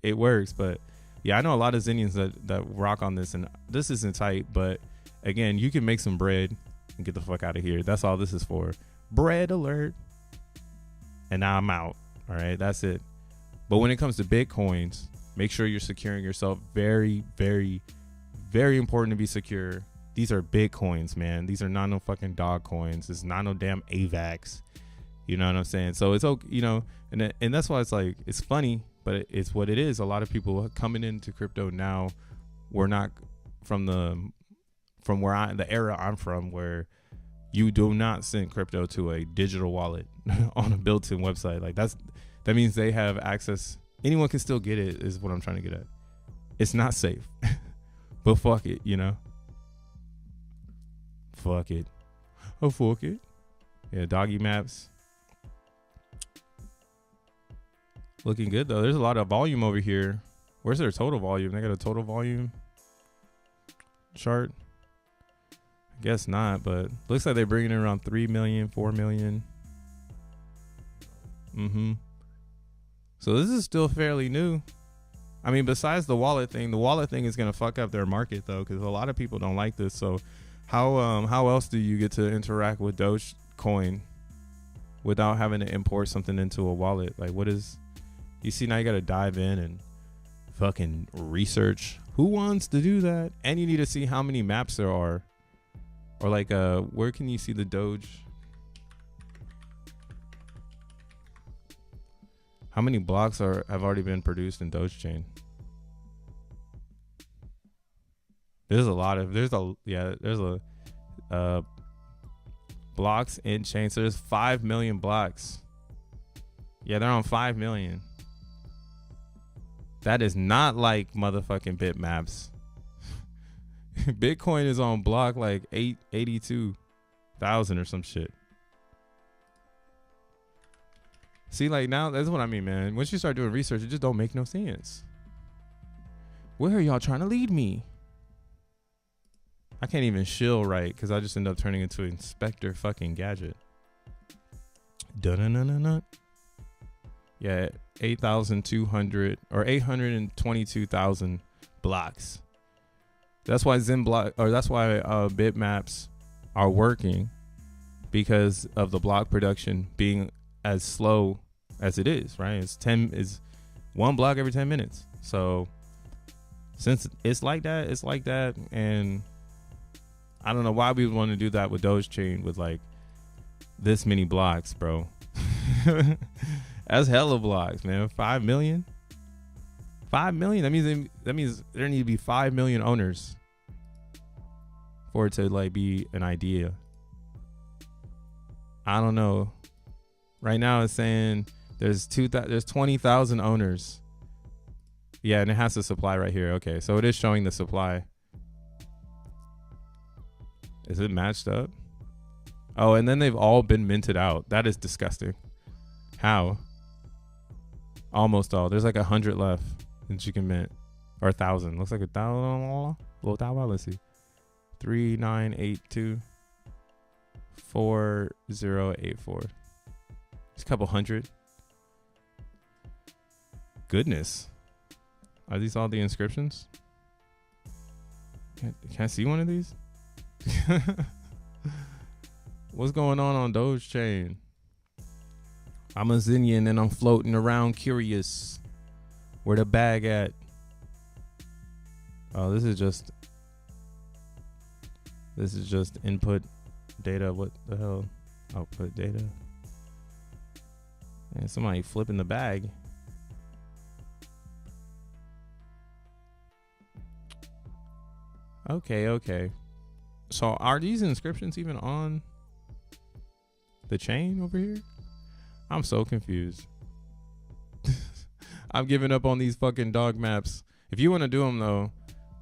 it works. But yeah, I know a lot of Xenians that rock on this, and this isn't tight. But again, you can make some bread and get the fuck out of here. That's all this is for. Bread alert. And now I'm out. All right, that's it. But when it comes to Bitcoins, make sure you're securing yourself. Very, very, very important to be secure. These are Bitcoins, man. These are not no fucking dog coins. It's not no damn AVAX. You know what I'm saying? So it's okay, you know, and that's why it's like, it's funny, but it's what it is. A lot of people coming into crypto now, we're not from the era I'm from, where you do not send crypto to a digital wallet on a built-in website. Like that means they have access. Anyone can still get it, is what I'm trying to get at. It's not safe, but fuck it, you know. Fuck it. Oh, fuck it. Yeah, doggy maps. Looking good though. There's a lot of volume over here. Where's their total volume? They got a total volume chart. I guess not, but looks like they're bringing in around 3 million, 4 million. So this is still fairly new. I mean, besides the wallet thing is gonna fuck up their market though, because a lot of people don't like this. So how else do you get to interact with Dogecoin without having to import something into a wallet? Like, what is, you see, now you got to dive in and fucking research. Who wants to do that? And you need to see how many maps there are, or like, where can you see the Doge? How many blocks have already been produced in Doge chain? There's blocks in chain. So there's 5 million blocks. Yeah, they're on 5 million. That is not like motherfucking bitmaps. Bitcoin is on block like 82,000 or some shit. See, like now, that's what I mean, man. Once you start doing research, it just don't make no sense. Where are y'all trying to lead me? I can't even shill right because I just end up turning into Inspector fucking Gadget. Dun-dun-dun-dun-dun. Yeah, 8,200 or 822,000 blocks. That's why bitmaps are working, because of the block production being as slow as it is, right? It's one block every 10 minutes. So since it's like that, and I don't know why we would want to do that with Doge chain with like this many blocks, bro. That's hella blocks, man. 5 million. 5 million. That means there need to be 5 million owners for it to like be an idea. I don't know. Right now it's saying there's 20,000 owners. Yeah, and it has the supply right here. Okay, so it is showing the supply. Is it matched up? Oh, and then they've all been minted out. That is disgusting. How? Almost all. There's like 100 left that you can mint, or 1,000. Looks like 1,000. Let's see. 3982 4084. It's a couple hundred. Goodness. Are these all the inscriptions? Can I see one of these? What's going on Doge chain? I'm a Xenian and I'm floating around curious. Where the bag at? Oh, this is just input data. What the hell? Output data. And somebody flipping the bag. Okay. So are these inscriptions even on the chain over here? I'm so confused. I'm giving up on these fucking dog maps. If you want to do them though,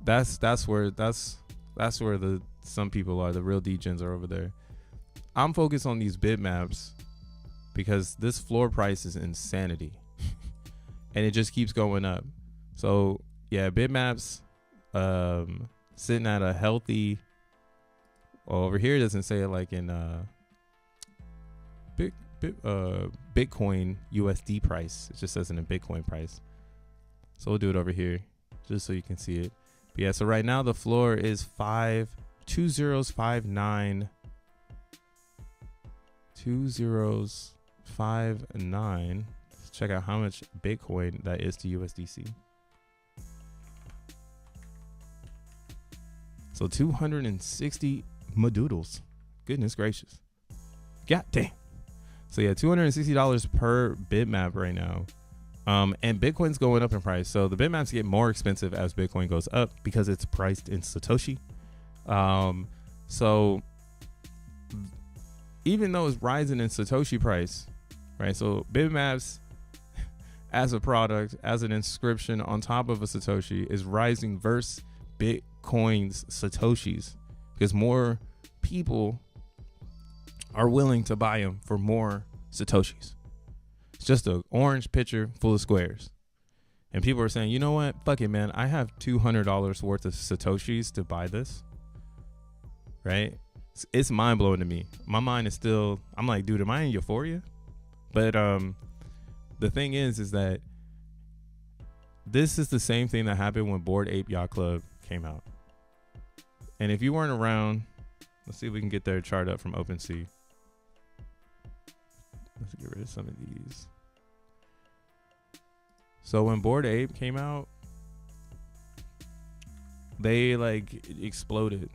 that's where some people are. The real degens are over there. I'm focused on these bitmaps because this floor price is insanity. and it just keeps going up. So yeah, bitmaps sitting at a healthy, well, over here it doesn't say it like in Bitcoin USD price. It just says in a Bitcoin price. So we'll do it over here just so you can see it. But yeah, so right now the floor is 52059. 2059. Let's check out how much Bitcoin that is to USDC. So 260 madoodles. Goodness gracious. God damn. So yeah, $260 per bitmap right now. And Bitcoin's going up in price. So the bitmaps get more expensive as Bitcoin goes up because it's priced in Satoshi. So even though it's rising in Satoshi price, right? So bitmaps as a product, as an inscription on top of a Satoshi is rising versus Bitcoin's Satoshis because more people are willing to buy them for more Satoshis. It's just an orange picture full of squares. And people are saying, you know what? Fuck it, man. I have $200 worth of Satoshis to buy this. Right? It's mind blowing to me. My mind is still, I'm like, dude, am I in euphoria? But the thing is that this is the same thing that happened when Bored Ape Yacht Club came out. And if you weren't around, let's see if we can get their chart up from OpenSea. Let's get rid of some of these. So when Bored Ape came out, they like exploded.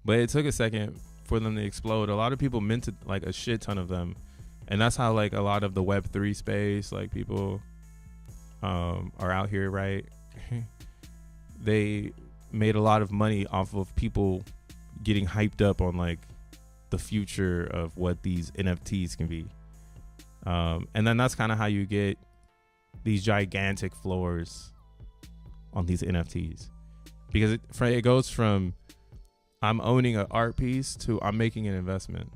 But it took a second for them to explode. A lot of people minted like a shit ton of them. And that's how like a lot of the Web3 space, like people are out here, right? They made a lot of money off of people getting hyped up on like the future of what these NFTs can be. And then that's kind of how you get these gigantic floors on these NFTs. Because it goes from I'm owning an art piece to I'm making an investment.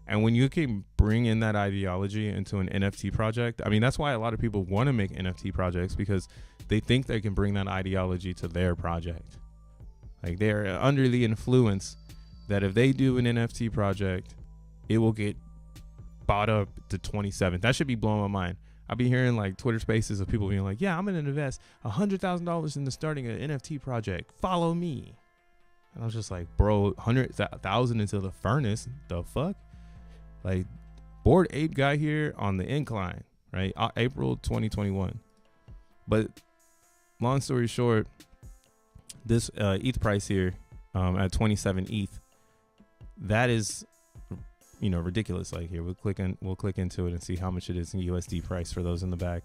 And when you can bring in that ideology into an NFT project, I mean, that's why a lot of people want to make NFT projects because they think they can bring that ideology to their project. Like they're under the influence that if they do an NFT project, it will get bought up to 27. That should be blowing my mind. I'll be hearing like Twitter spaces of people being like, yeah, I'm going to invest $100,000 into starting an NFT project. Follow me. And I was just like, bro, 100,000 into the furnace. The fuck? Like, Bored Ape guy here on the incline, right? April 2021. But long story short, this ETH price here at 27 ETH, that is, you know, ridiculous. Like here, we'll click into it and see how much it is in USD price for those in the back.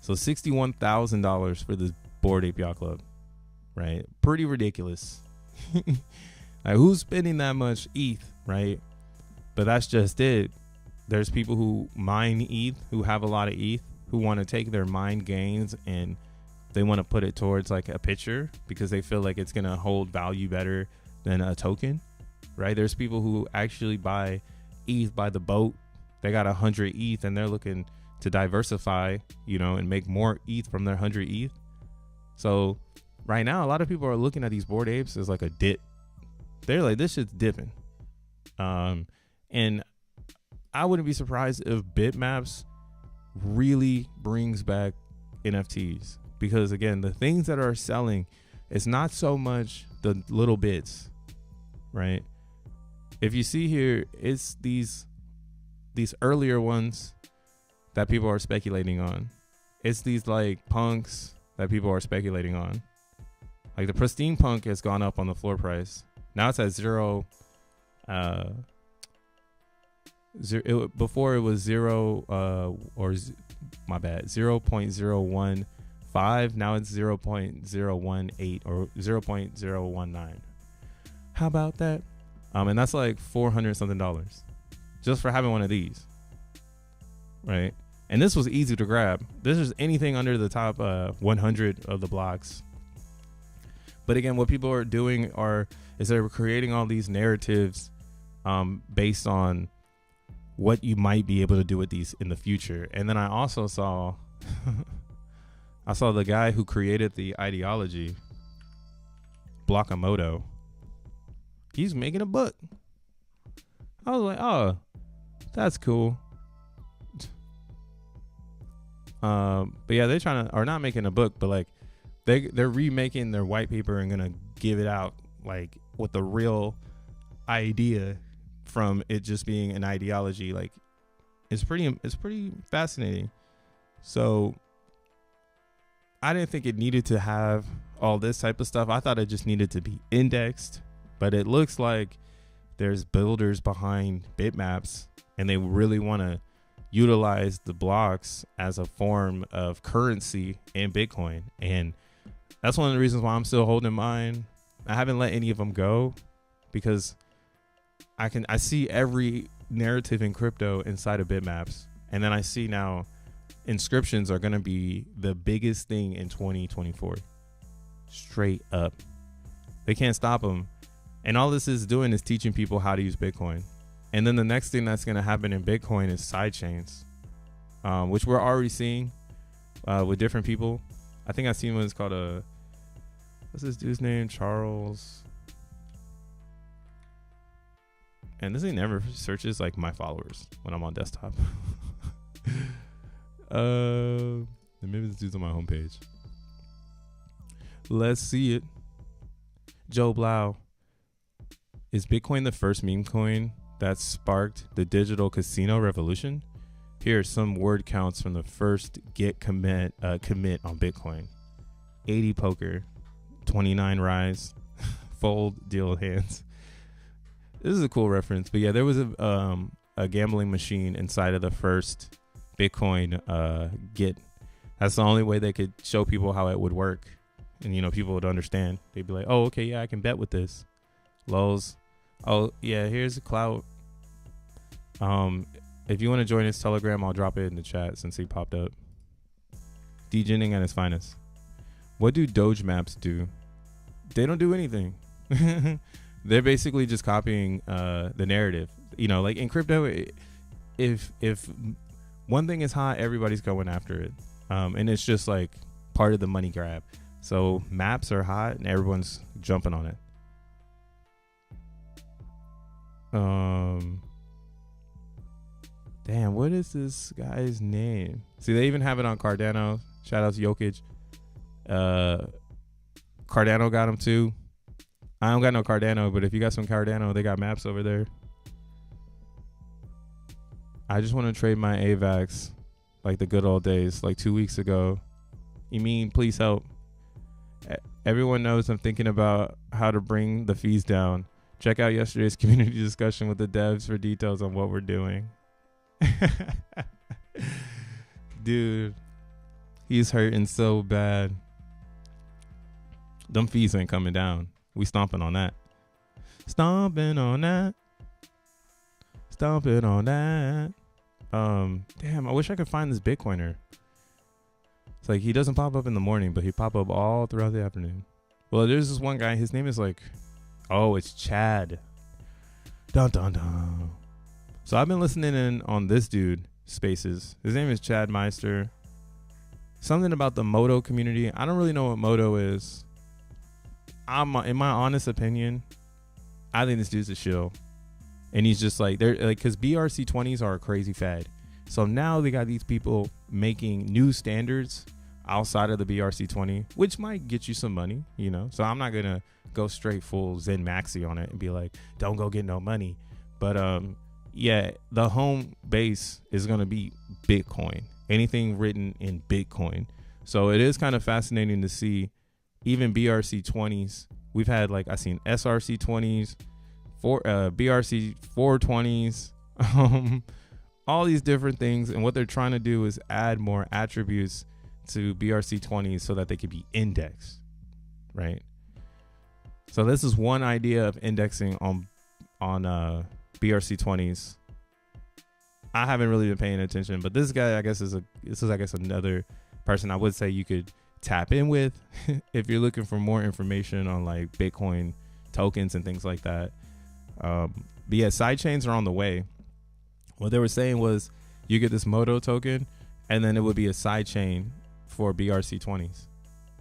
So $61,000 for this Bored Ape Yacht Club, right? Pretty ridiculous. Like, who's spending that much ETH, right? But that's just it. There's people who mine ETH, who have a lot of ETH, who want to take their mine gains and they want to put it towards like a picture because they feel like it's going to hold value better than a token, right? There's people who actually buy ETH by the boat. They got 100 ETH and they're looking to diversify, you know, and make more ETH from their 100 ETH. So right now, a lot of people are looking at these Bored Apes as like a dip. They're like, this shit's dipping. And I wouldn't be surprised if bitmaps really brings back NFTs, because again, the things that are selling, it's not so much the little bits, right? If you see here, it's these earlier ones that people are speculating on. It's these like punks that people are speculating on. Like the pristine punk has gone up on the floor price. Now it's at before it was 0.015. Now it's 0.018 or 0.019. How about that? And that's like $400 something just for having one of these, right? And this was easy to grab. This is anything under the top 100 of the blocks. But again, what people are doing is they're creating all these narratives based on what you might be able to do with these in the future. And then I also saw I saw the guy who created the ideology, Blockamoto. He's making a book. I was like, oh, that's cool. But yeah, they're trying to, or not making a book, but like they're remaking their white paper and gonna give it out like with the real idea from it just being an ideology. Like it's pretty fascinating. So I didn't think it needed to have all this type of stuff. I thought it just needed to be indexed, but it looks like there's builders behind bitmaps and they really want to utilize the blocks as a form of currency in Bitcoin. And that's one of the reasons why I'm still holding mine. I haven't let any of them go because I see every narrative in crypto inside of bitmaps. And then I see now inscriptions are going to be the biggest thing in 2024. Straight up. They can't stop them. And all this is doing is teaching people how to use Bitcoin. And then the next thing that's going to happen in Bitcoin is sidechains, which we're already seeing with different people. I think I've seen one that's called what's this dude's name? Charles. And this thing never searches like my followers when I'm on desktop. Maybe this dude's on my homepage. Let's see it. Joe Blau. Is Bitcoin the first meme coin that sparked the digital casino revolution? Here are some word counts from the first git commit on Bitcoin. 80 poker, 29 rise, fold deal hands. This is a cool reference, but yeah, there was a gambling machine inside of the first Bitcoin git. That's the only way they could show people how it would work, and you know, people would understand. They'd be like, "Oh, okay, yeah, I can bet with this." Lols. Oh yeah, here's a clout. If you want to join his Telegram, I'll drop it in the chat since he popped up. Degening at his finest. What do Doge maps do? They don't do anything. They're basically just copying the narrative. You know, like in crypto, if one thing is hot, everybody's going after it, and it's just like part of the money grab. So maps are hot, and everyone's jumping on it. Damn, what is this guy's name? See, they even have it on Cardano. Shout out to Jokic. Cardano got him too. I don't got no Cardano, but if you got some Cardano, they got maps over there. I just want to trade my AVAX like the good old days, like 2 weeks ago. You mean, please help. Everyone knows I'm thinking about how to bring the fees down. Check out yesterday's community discussion with the devs for details on what we're doing. Dude, he's hurting so bad. Them fees ain't coming down. We stomping on that. Stomping on that. Stomping on that. Damn, I wish I could find this Bitcoiner. It's like he doesn't pop up in the morning, but he pop up all throughout the afternoon. Well, there's this one guy. His name is like, oh, it's Chad. Dun dun dun. So I've been listening in on this dude spaces. His name is Chad Meister. Something about the Moto community. I don't really know what Moto is. In my honest opinion, I think this dude's a shill. And he's just like, they're like, because BRC20s are a crazy fad. So now they got these people making new standards outside of the BRC20, which might get you some money, you know. So I'm not going to go straight full Zen Maxi on it and be like, don't go get no money. But yeah, the home base is going to be Bitcoin. Anything written in Bitcoin. So it is kind of fascinating to see even BRC20s. We've had like, I've seen SRC20s, BRC 420s, all these different things. And what they're trying to do is add more attributes to BRC20s so that they could be indexed, right? So this is one idea of indexing on BRC20s. I haven't really been paying attention, but this guy, I guess, is another person I would say you could tap in with if you're looking for more information on like Bitcoin tokens and things like that. But yeah, sidechains are on the way. What they were saying was you get this Moto token and then it would be a side chain for BRC20s.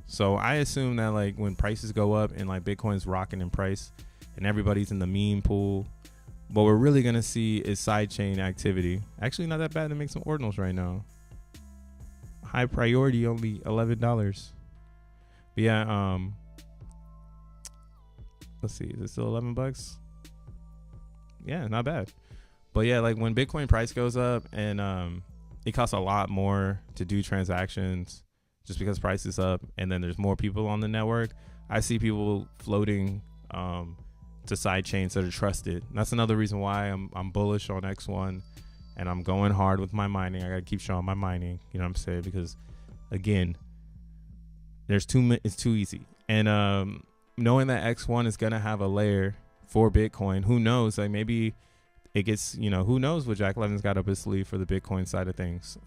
So I assume that like when prices go up and like Bitcoin's rocking in price and everybody's in the meme pool, what we're really gonna see is sidechain activity. Actually, not that bad to make some ordinals right now. High priority, only $11. But yeah, let's see, is it still $11? Yeah, not bad. But yeah, like when Bitcoin price goes up and it costs a lot more to do transactions just because price is up, and then there's more people on the network, I see people floating to side chains that are trusted. And that's another reason why I'm bullish on X1, and I'm going hard with my mining. I gotta keep showing my mining, you know what I'm saying? Because again, it's too easy. And knowing that X1 is gonna have a layer for Bitcoin, who knows? Like maybe it gets, you know, who knows what Jack Levin's got up his sleeve for the Bitcoin side of things.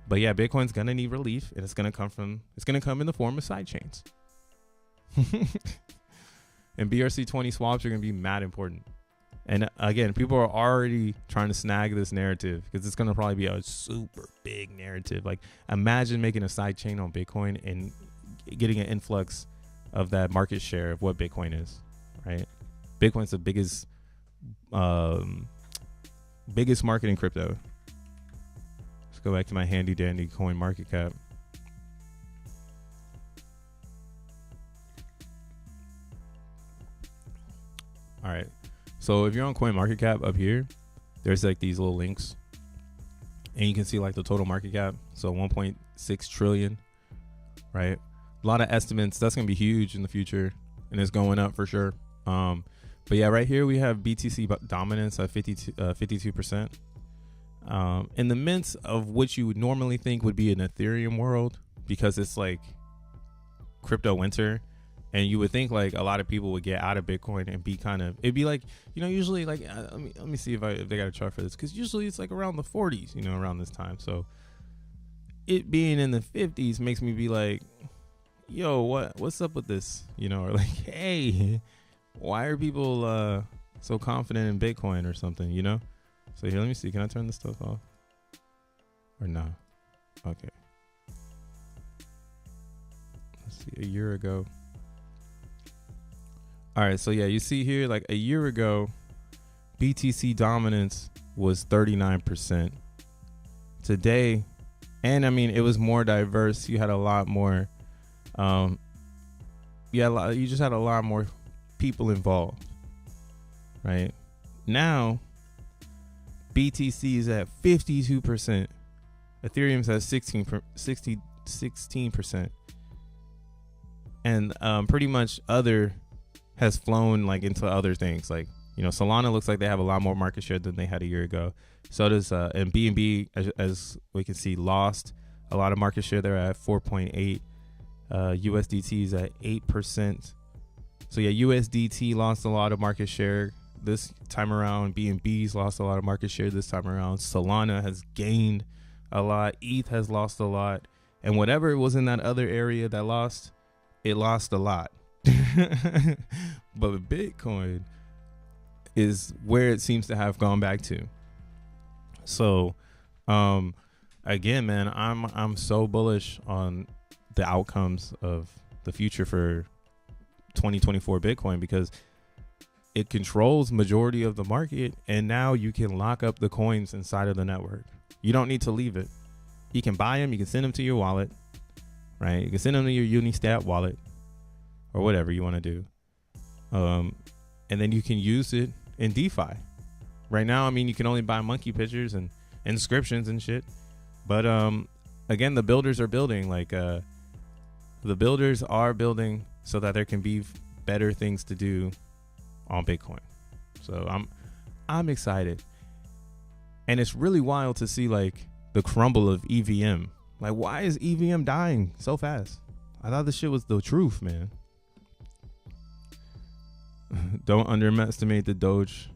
But yeah, Bitcoin's gonna need relief, and it's gonna come in the form of side chains. And BRC20 swaps are gonna be mad important. And again, people are already trying to snag this narrative because it's gonna probably be a super big narrative. Like imagine making a side chain on Bitcoin and getting an influx of that market share of what Bitcoin is, right? Bitcoin's the biggest market in crypto. Let's go back to my handy dandy coin market cap. All right. So if you're on coin market cap up here, there's like these little links and you can see like the total market cap. So 1.6 trillion, right? A lot of estimates. That's going to be huge in the future, and it's going up for sure. But yeah, right here we have BTC dominance at 52%. In the midst of what you would normally think would be an Ethereum world, because it's like crypto winter, and you would think like a lot of people would get out of Bitcoin and be kind of, it'd be like, you know, usually like, let me see if they got a chart for this, because usually it's like around the 40s, you know, around this time. So it being in the 50s makes me be like, yo, what's up with this? You know, or like, hey, why are people so confident in Bitcoin or something, you know? So here, let me see. Can I turn this stuff off? Or no? Okay. Let's see, a year ago. All right, so yeah, you see here, like a year ago, BTC dominance was 39%. Today, and I mean, it was more diverse. You had a lot more, you just had a lot more people involved, right? Now, BTC is at 52%. Ethereum's at 16%. And pretty much other has flown like into other things. Like, you know, Solana looks like they have a lot more market share than they had a year ago. So does and BNB, as we can see, lost a lot of market share. They're at 4.8. USDT is at 8%. So yeah, USDT lost a lot of market share this time around. BNB's lost a lot of market share this time around. Solana has gained a lot. ETH has lost a lot. And whatever was in that other area that lost, it lost a lot. But Bitcoin is where it seems to have gone back to. So again, man, I'm so bullish on the outcomes of the future for 2024 Bitcoin, because it controls majority of the market, and now you can lock up the coins inside of the network. You don't need to leave it. You can buy them, you can send them to your wallet, right? You can send them to your Unistat wallet or whatever you want to do. And then you can use it in DeFi. Right now, I mean, you can only buy monkey pictures and inscriptions and shit. But again, the builders are building. Like the builders are building so that there can be better things to do on Bitcoin. So I'm excited. And it's really wild to see like the crumble of EVM. Like, why is EVM dying so fast? I thought this shit was the truth, man. Don't underestimate the Doge.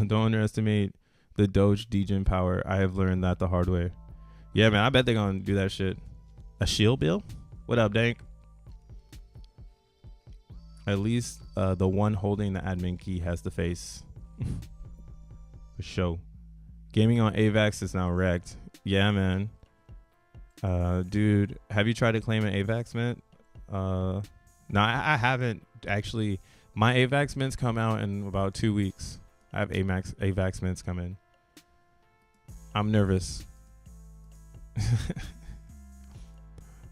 Don't underestimate the Doge degen power. I have learned that the hard way. Yeah, man, I bet they're gonna do that shit. A shield bill? What up, Dank? At least the one holding the admin key has the face. For sure. Gaming on AVAX is now wrecked. Yeah, man. Dude, have you tried to claim an AVAX mint? No, I haven't actually. My AVAX mints come out in about 2 weeks. I have AVAX mints come in. I'm nervous.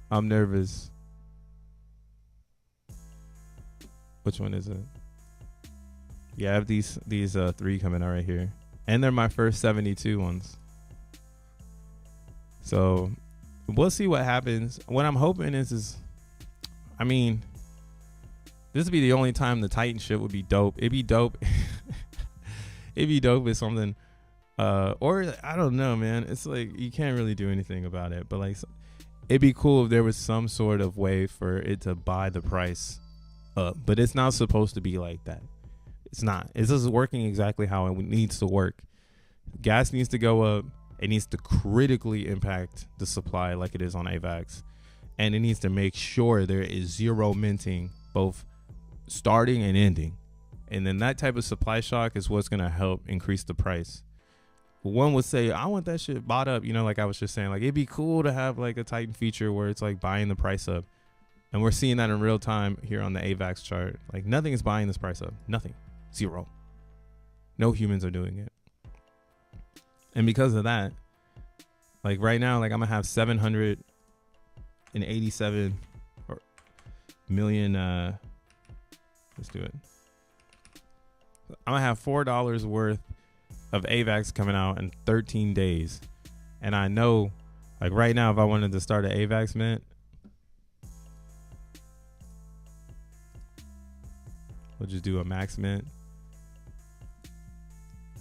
I'm nervous. Which one is it? Yeah, I have these 3 coming out right here, and they're my first 72 ones. So we'll see what happens. What I'm hoping is I mean, this would be the only time the Titan shit would be dope. It'd be dope. It'd be dope with something, or I don't know, man. It's like you can't really do anything about it, but like it'd be cool if there was some sort of way for it to buy the price up. But it's not supposed to be like that. It's not. It's just working exactly how it needs to work. Gas needs to go up. It needs to critically impact the supply like it is on AVAX. And it needs to make sure there is zero minting, both starting and ending. And then that type of supply shock is what's going to help increase the price. One would say, I want that shit bought up. You know, like I was just saying, like it'd be cool to have like a Titan feature where it's like buying the price up. And we're seeing that in real time here on the AVAX chart. Like nothing is buying this price up. Nothing. Zero. No humans are doing it. And because of that, like right now, like I'm gonna have 787 million. Let's do it. I'm gonna have $4 worth of AVAX coming out in 13 days, and I know, like right now, if I wanted to start an AVAX mint, we'll just do a max mint.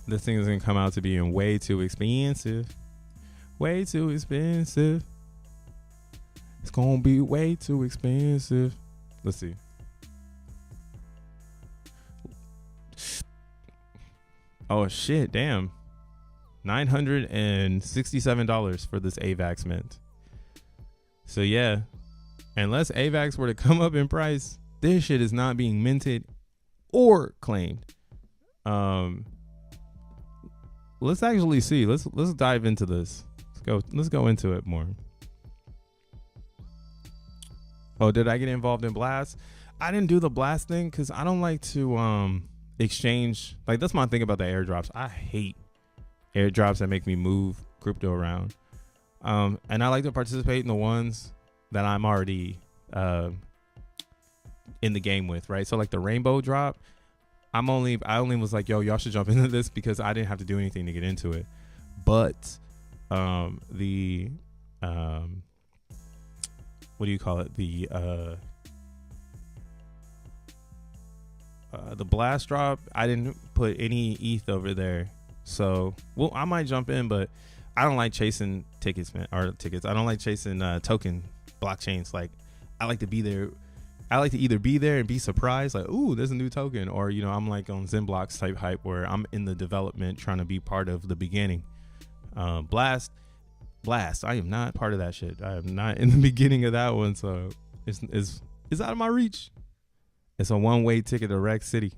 This thing is gonna come out to being way too expensive. Way too expensive. It's gonna be way too expensive. Let's see. Oh shit, damn. $967 for this AVAX mint. So yeah, unless AVAX were to come up in price, this shit is not being minted or claimed. Let's actually see. Let's dive into this. Let's go into it more. Oh, did I get involved in Blast? I didn't do the Blast thing because I don't like to exchange. Like that's my thing about the airdrops. I hate airdrops that make me move crypto around. And I like to participate in the ones that I'm already in the game with, right? So like the rainbow drop, I only was like, yo, y'all should jump into this because I didn't have to do anything to get into it. But the what do you call it? The blast drop, I didn't put any ETH over there. So, well, I might jump in, but I don't like chasing tickets, man, or tickets. I don't like chasing token blockchains. Like, I like to be there. I like to either be there and be surprised, like, ooh, there's a new token, or, you know, I'm like on XENblocks type hype where I'm in the development trying to be part of the beginning. Blast, I am not part of that shit. I am not in the beginning of that one, so it's out of my reach. It's a one-way ticket to Rex City.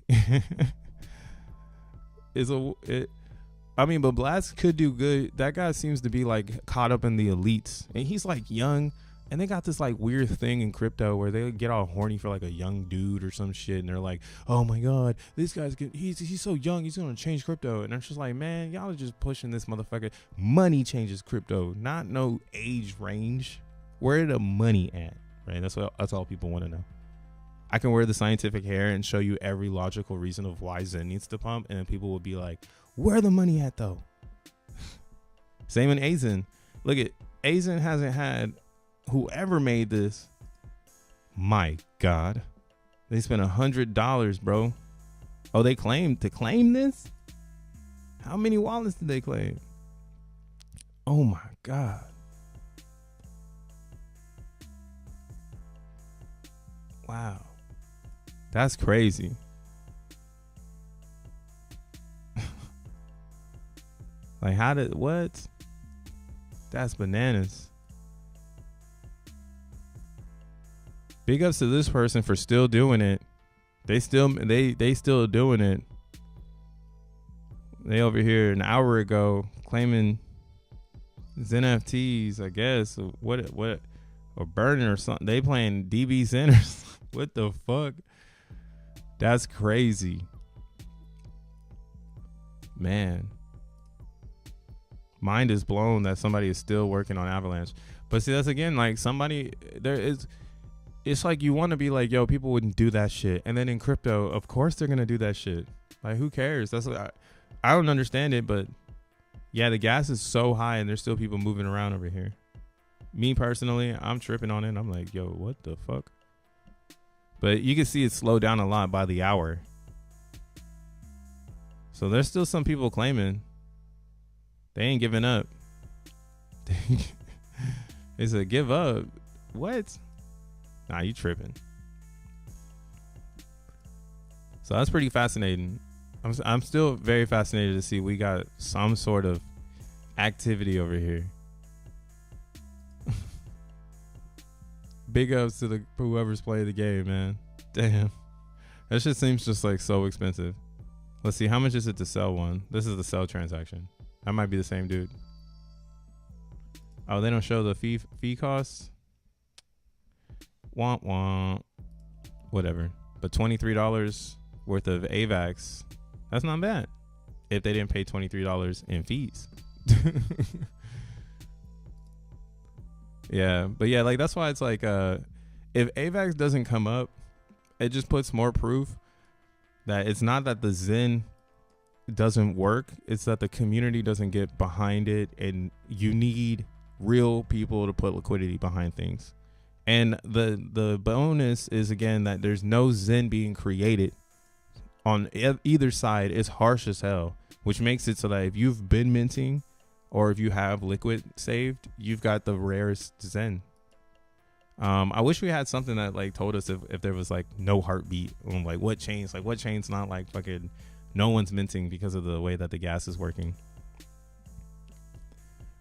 But Blast could do good. That guy seems to be like caught up in the elites, and he's like young. And they got this like weird thing in crypto where they get all horny for like a young dude or some shit, and they're like, "Oh my god, this guy's good. He's so young. He's gonna change crypto." And I'm just like, man, y'all are just pushing this motherfucker. Money changes crypto, not no age range. Where the money at, right? That's all people want to know. I can wear the scientific hair and show you every logical reason of why Zen needs to pump, and then people will be like, "Where the money at though?" Same in AZEN. Look at AZEN hasn't had. Whoever made this, my God, they spent $100, bro. Oh, they claimed to claim this? How many wallets did they claim? Oh my God. Wow. That's crazy. Like what? That's bananas. Big ups to this person for still doing it. They still doing it. They over here an hour ago claiming XeNFTs, I guess. What or burning or something. They playing DB centers. What the fuck? That's crazy. Man. Mind is blown that somebody is still working on Avalanche. But see, that's again like somebody there is. It's like you want to be like, yo, people wouldn't do that shit. And then in crypto, of course they're gonna do that shit. Like, who cares? That's what I don't understand it, but yeah, the gas is so high and there's still people moving around over here. Me personally, I'm tripping on it. I'm like, yo, what the fuck? But you can see it slow down a lot by the hour. So there's still some people claiming they ain't giving up. They said, give up. What? Nah, you tripping. So that's pretty fascinating. I'm still very fascinated to see we got some sort of activity over here. Big ups to whoever's playing the game, man. Damn. That shit seems just like so expensive. Let's see, how much is it to sell one? This is the sell transaction. That might be the same dude. Oh, they don't show the fee costs? Womp womp. Whatever. But $23 worth of AVAX, that's not bad. If they didn't pay $23 in fees. Yeah, but yeah, like that's why it's like if AVAX doesn't come up, it just puts more proof that it's not that the Zen doesn't work, it's that the community doesn't get behind it, and you need real people to put liquidity behind things. And the bonus is again that there's no Zen being created on either side. It's harsh as hell, which makes it so that if you've been minting or if you have liquid saved, you've got the rarest Zen. I wish we had something that like told us if there was like no heartbeat on like what chains not like fucking no one's minting because of the way that the gas is working.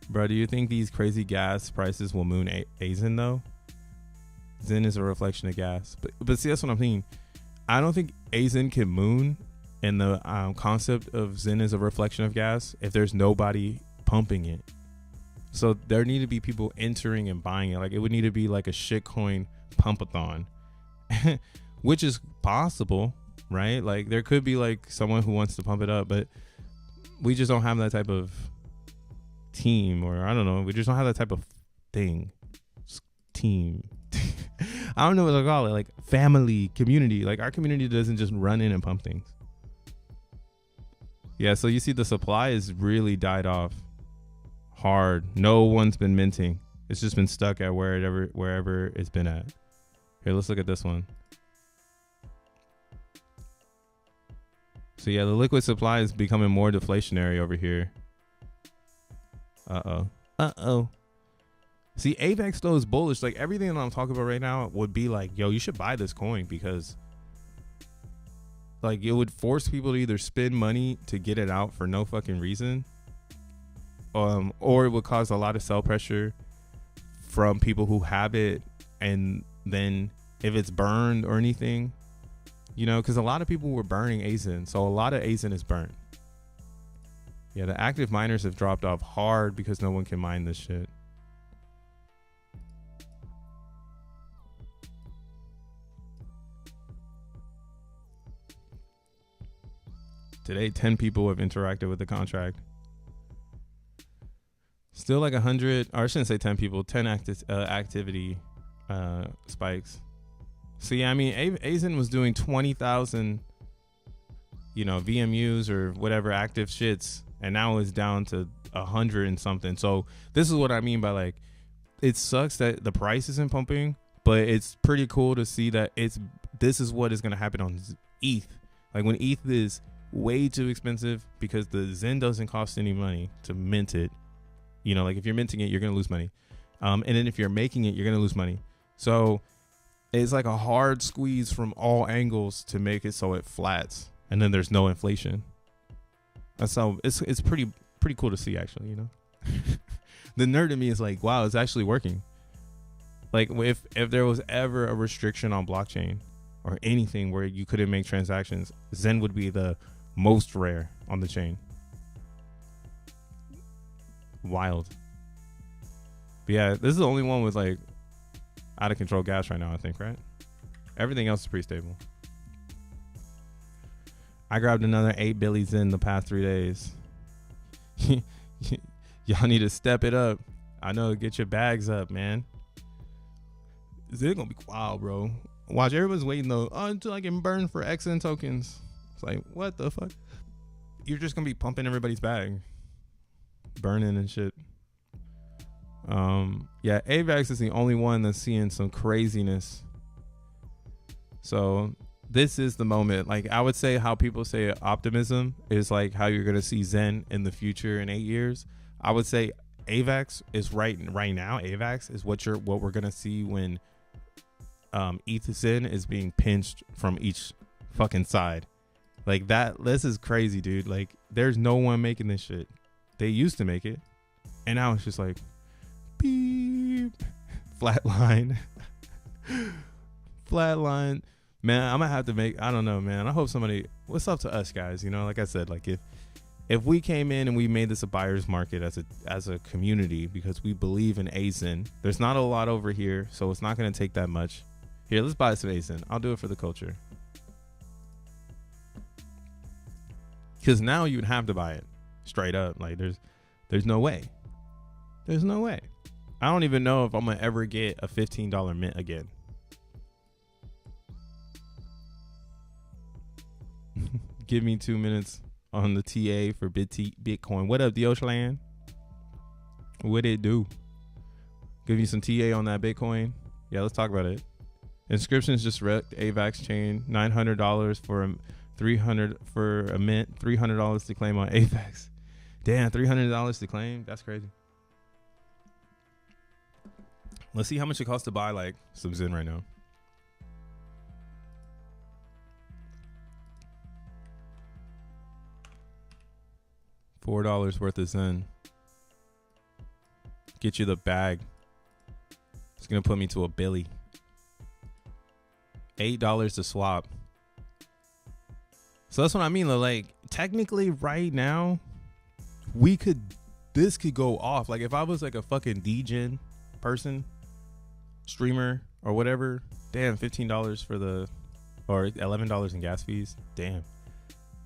Bro, do you think these crazy gas prices will moon Zen though? Zen is a reflection of gas, but see, that's what I'm thinking. I don't think Zen can moon, and the concept of Zen is a reflection of gas if there's nobody pumping it. So there need to be people entering and buying it. Like it would need to be like a shitcoin pumpathon, which is possible, right? Like there could be like someone who wants to pump it up, but we just don't have that type of team, or I don't know. We just don't have that type of thing. Team. I don't know what to call it. Like family, community. Like our community doesn't just run in and pump things. Yeah, so you see the supply has really died off hard. No one's been minting. It's just been stuck at wherever it's been at. Here, let's look at this one. So yeah, the liquid supply is becoming more deflationary over here. Uh-oh. See, AVAX though is bullish. Like everything that I'm talking about right now would be like, yo, you should buy this coin because like it would force people to either spend money to get it out for no fucking reason. Or it would cause a lot of sell pressure from people who have it, and then if it's burned or anything, you know, because a lot of people were burning AZEN, so a lot of AZEN is burnt. Yeah, the active miners have dropped off hard because no one can mine this shit. Today, 10 people have interacted with the contract. Still like 100, or I shouldn't say 10 people, 10 activity spikes. So yeah, I mean, AZEN was doing 20,000, you know, VMUs or whatever active shits, and now it's down to 100 and something. So this is what I mean by like, it sucks that the price isn't pumping, but it's pretty cool to see that this is what is going to happen on ETH. Like when ETH is way too expensive because the Zen doesn't cost any money to mint it. You know, like if you're minting it, you're going to lose money. And then if you're making it, you're going to lose money. So it's like a hard squeeze from all angles to make it so it flats. And then there's no inflation. That's how it's pretty cool to see, actually, you know. The nerd in me is like, wow, it's actually working. Like if there was ever a restriction on blockchain or anything where you couldn't make transactions, Zen would be the most rare on the chain. Wild. But yeah, this is the only one with like out of control gas right now, I think, right? Everything else is pretty stable. I grabbed another 8 billies in the past 3 days. Y'all need to step it up. I know, get your bags up, man. It's gonna be wild, bro. Watch, everyone's waiting though until I can burn for XN tokens. It's like, what the fuck? You're just gonna be pumping everybody's bag, burning and shit. Yeah, AVAX is the only one that's seeing some craziness. So this is the moment. Like, I would say how people say optimism is like how you're gonna see Zen in the future in 8 years. I would say AVAX is right now. AVAX is what we're gonna see when ETH Zen is being pinched from each fucking side. Like that. This is crazy, dude. Like, there's no one making this shit. They used to make it, and now it's just like beep, flatline. Flatline. Man, I'm gonna have to make, I don't know, man. I hope somebody, what's up to us guys? You know, like I said, like if we came in and we made this a buyer's market as a community because we believe in ASIN, there's not a lot over here, so it's not gonna take that much. Here, let's buy some ASIN. I'll do it for the culture. Because now you'd have to buy it straight up. Like there's no way. There's no way. I don't even know if I'm gonna ever get a $15 mint again. Give me 2 minutes on the TA for Bitcoin. What up, Dioshland? What it do? Give you some TA on that Bitcoin. Yeah, let's talk about it. Inscriptions just wrecked AVAX chain. $900 for a $300 for a mint. $300 to claim on AVAX. Damn, $300 to claim. That's crazy. Let's see how much it costs to buy like some Zen right now. $4 worth of Zen. Get you the bag. It's gonna put me to a billy. $8 to swap. So that's what I mean. Like, technically right now, this could go off. Like, if I was like a fucking degen person, streamer or whatever, damn, $15 for the, or $11 in gas fees. Damn.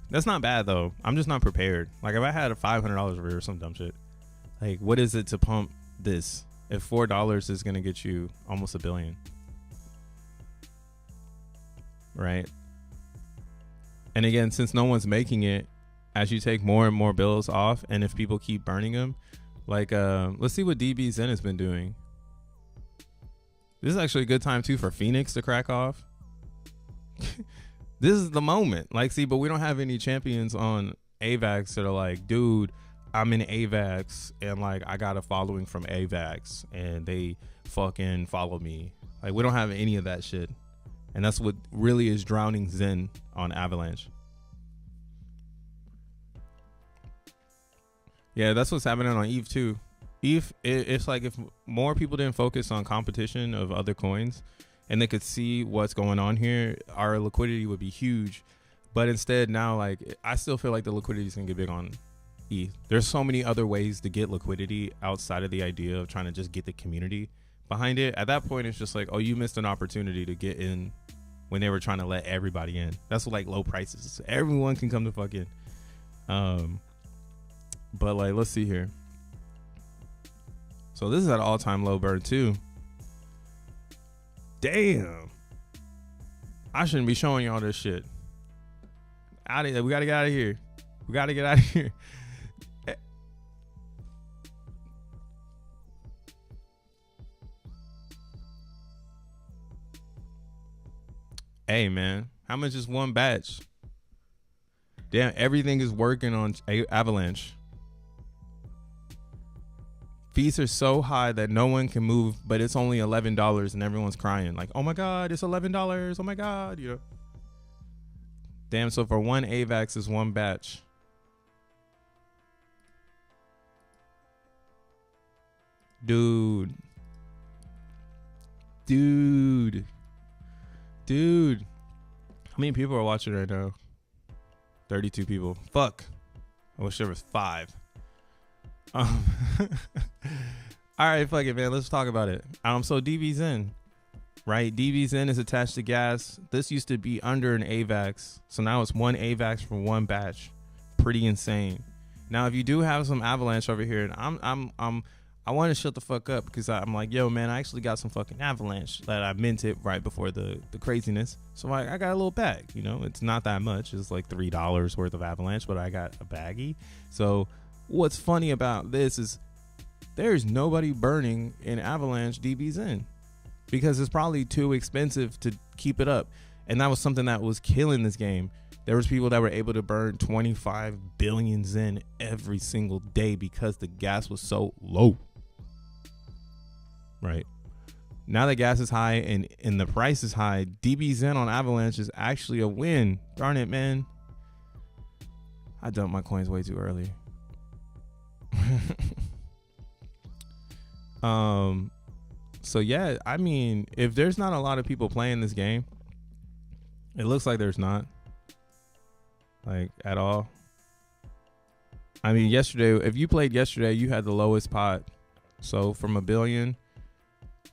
That's not bad though. I'm just not prepared. Like, if I had a $500 over here or some dumb shit, like, what is it to pump this if $4 is gonna get you almost $1 billion, right? And again, since no one's making it, as you take more and more bills off, and if people keep burning them, like, let's see what DB Zen has been doing. This is actually a good time too for Phoenix to crack off. This is the moment. Like, see, but we don't have any champions on AVAX that are like, dude, I'm in AVAX and like I got a following from AVAX and they fucking follow me. Like, we don't have any of that shit. And that's what really is drowning Zen on Avalanche. Yeah, that's what's happening on ETH too. ETH, it's like if more people didn't focus on competition of other coins and they could see what's going on here, our liquidity would be huge. But instead now, like, I still feel like the liquidity is gonna get big on ETH. There's so many other ways to get liquidity outside of the idea of trying to just get the community behind it. At that point, it's just like, oh, you missed an opportunity to get in when they were trying to let everybody in. That's what, like, low prices. Everyone can come to fuck in. But like, let's see here. So this is at an all-time low burn too. Damn. I shouldn't be showing y'all this shit. Out of here. We gotta get out of here. We gotta get out of here. Hey man, how much is one batch? Damn, everything is working on Avalanche. Fees are so high that no one can move, but it's only $11 and everyone's crying. Like, oh my God, it's $11. Oh my God, you know. Damn, so for one AVAX is one batch. Dude. Dude. Dude. How many people are watching right now? 32 people. Fuck. I wish there was 5. All right, fuck it, man. Let's talk about it. So DBZen, right? DBZen is attached to gas. This used to be under an AVAX, so now it's one AVAX for one batch. Pretty insane. Now, if you do have some Avalanche over here, and I want to shut the fuck up because I'm like, yo, man, I actually got some fucking Avalanche that I minted right before the craziness. So I got a little bag, you know, it's not that much. It's like $3 worth of Avalanche, but I got a baggie. So what's funny about this is there's nobody burning in Avalanche DBZen because it's probably too expensive to keep it up. And that was something that was killing this game. There was people that were able to burn 25 billion Zen every single day because the gas was so low. Right. Now that gas is high and the price is high, DBZen on Avalanche is actually a win. Darn it, man. I dumped my coins way too early. So yeah, I mean, if there's not a lot of people playing this game, it looks like there's not. Like at all. I mean, yesterday, if you played yesterday, you had the lowest pot. So from 1 billion.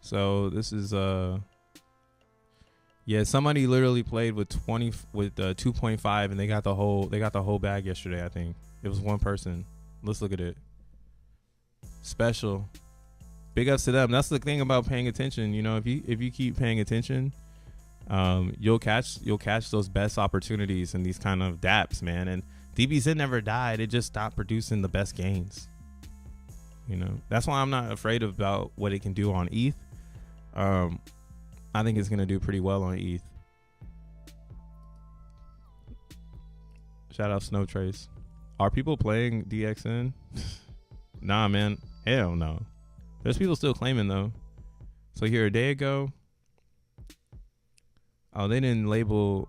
So this is yeah, somebody literally played with 2.5 and they got the whole bag yesterday, I think. It was one person. Let's look at it. Special. Big ups to them. That's the thing about paying attention, you know, if you keep paying attention, you'll catch those best opportunities in these kind of dApps, man. And DBZen never died. It just stopped producing the best gains. You know, that's why I'm not afraid about what it can do on ETH. I think it's gonna do pretty well on ETH. Shout out Snow Trace. Are people playing DXN? Nah, man. Hell no. There's people still claiming though. So here a day ago. Oh, they didn't label.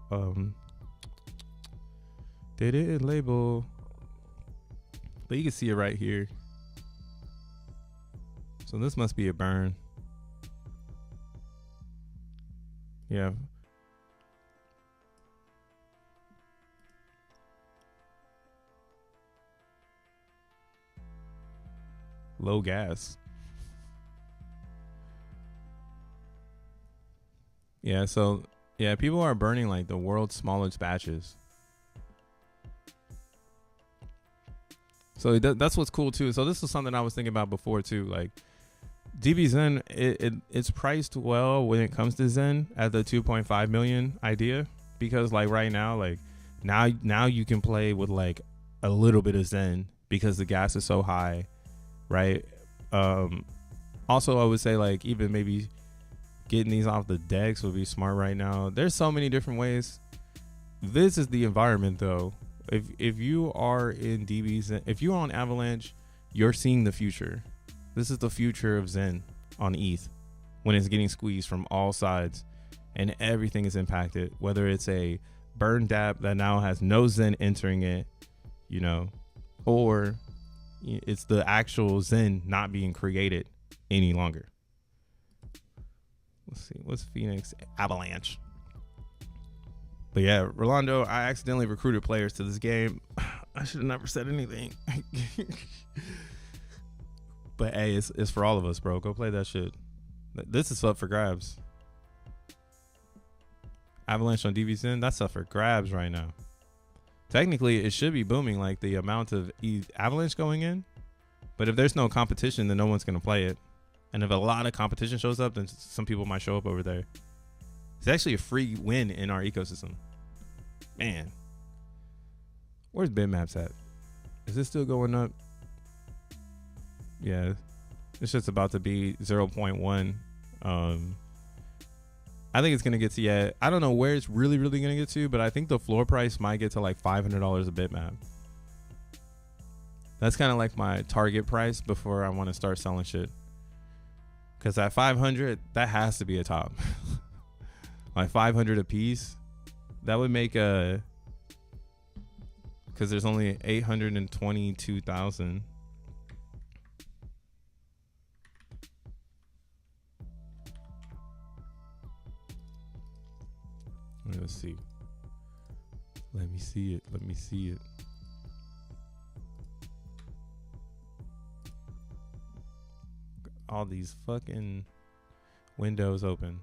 They didn't label. But you can see it right here. So this must be a burn. Yeah. Low gas. Yeah, so yeah, people are burning like the world's smallest batches. So that's what's cool too. So this is something I was thinking about before too. Like DBZen, it's priced well when it comes to Zen at the 2.5 million idea, because like right now, like now you can play with like a little bit of Zen because the gas is so high, right? Also I would say like even maybe getting these off the decks would be smart right now. There's so many different ways. This is the environment though. If you are in DBZen, if you're on Avalanche, you're seeing the future. This is the future of Zen on ETH when it's getting squeezed from all sides and everything is impacted, whether it's a burned dApp that now has no Zen entering it, you know, or it's the actual Zen not being created any longer. Let's see, what's Phoenix Avalanche? But yeah, Rolando, I accidentally recruited players to this game. I should have never said anything. But hey, it's for all of us, bro. Go play that shit. This is up for grabs. Avalanche on DBZen, that's up for grabs right now. Technically, it should be booming, like the amount of Avalanche going in. But if there's no competition, then no one's going to play it. And if a lot of competition shows up, then some people might show up over there. It's actually a free win in our ecosystem. Man. Where's bitmaps at? Is this still going up? Yeah. It's just about to be 0.1. I think it's going to get to, yeah, I don't know where it's really going to get to, but I think the floor price might get to like $500 a bitmap. That's kind of like my target price before I want to start selling shit. Because at 500, that has to be a top. Like 500 a piece, that would make a, because there's only 822,000. Let's see. Let me see it. Let me see it. all these fucking windows open.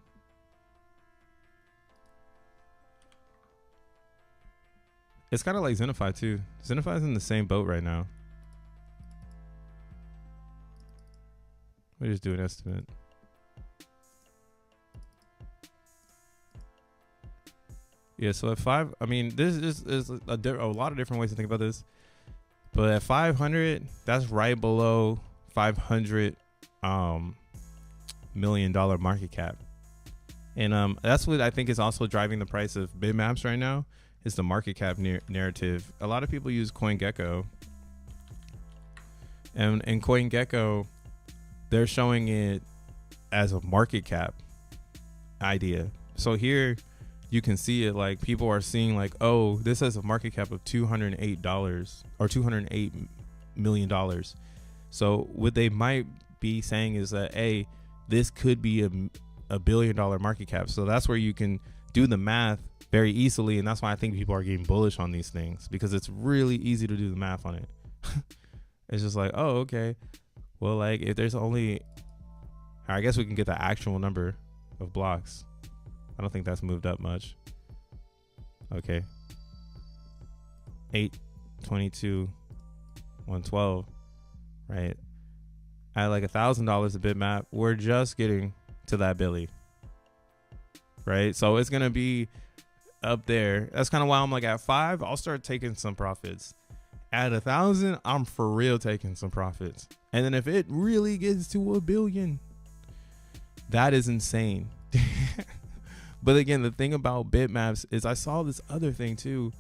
It's kind of like Xenify too. Xenify's in the same boat right now. We just do an estimate. Yeah, so at 5, I mean, this is a lot of different ways to think about this. But at 500, that's right below $500 million market cap. And that's what I think is also driving the price of bitmaps right now, is the market cap narrative. A lot of people use CoinGecko. And in CoinGecko, they're showing it as a market cap idea. So here you can see it, like people are seeing like, oh, this has a market cap of $208 or $208 million. So what they might be saying is that, hey, this could be a $1 billion market cap. So that's where you can do the math very easily. And that's why I think people are getting bullish on these things, because it's really easy to do the math on it. It's just like, oh, okay. Well, like if there's only, I guess we can get the actual number of blocks. I don't think that's moved up much. Okay. 8, 22, 112, right? At like $1,000 a bitmap, we're just getting to that Billy, right? So it's gonna be up there. That's kind of why I'm like, at 5, I'll start taking some profits. At 1,000, I'm for real taking some profits. And then if it really gets to $1 billion, that is insane. But again, the thing about bitmaps is I saw this other thing too,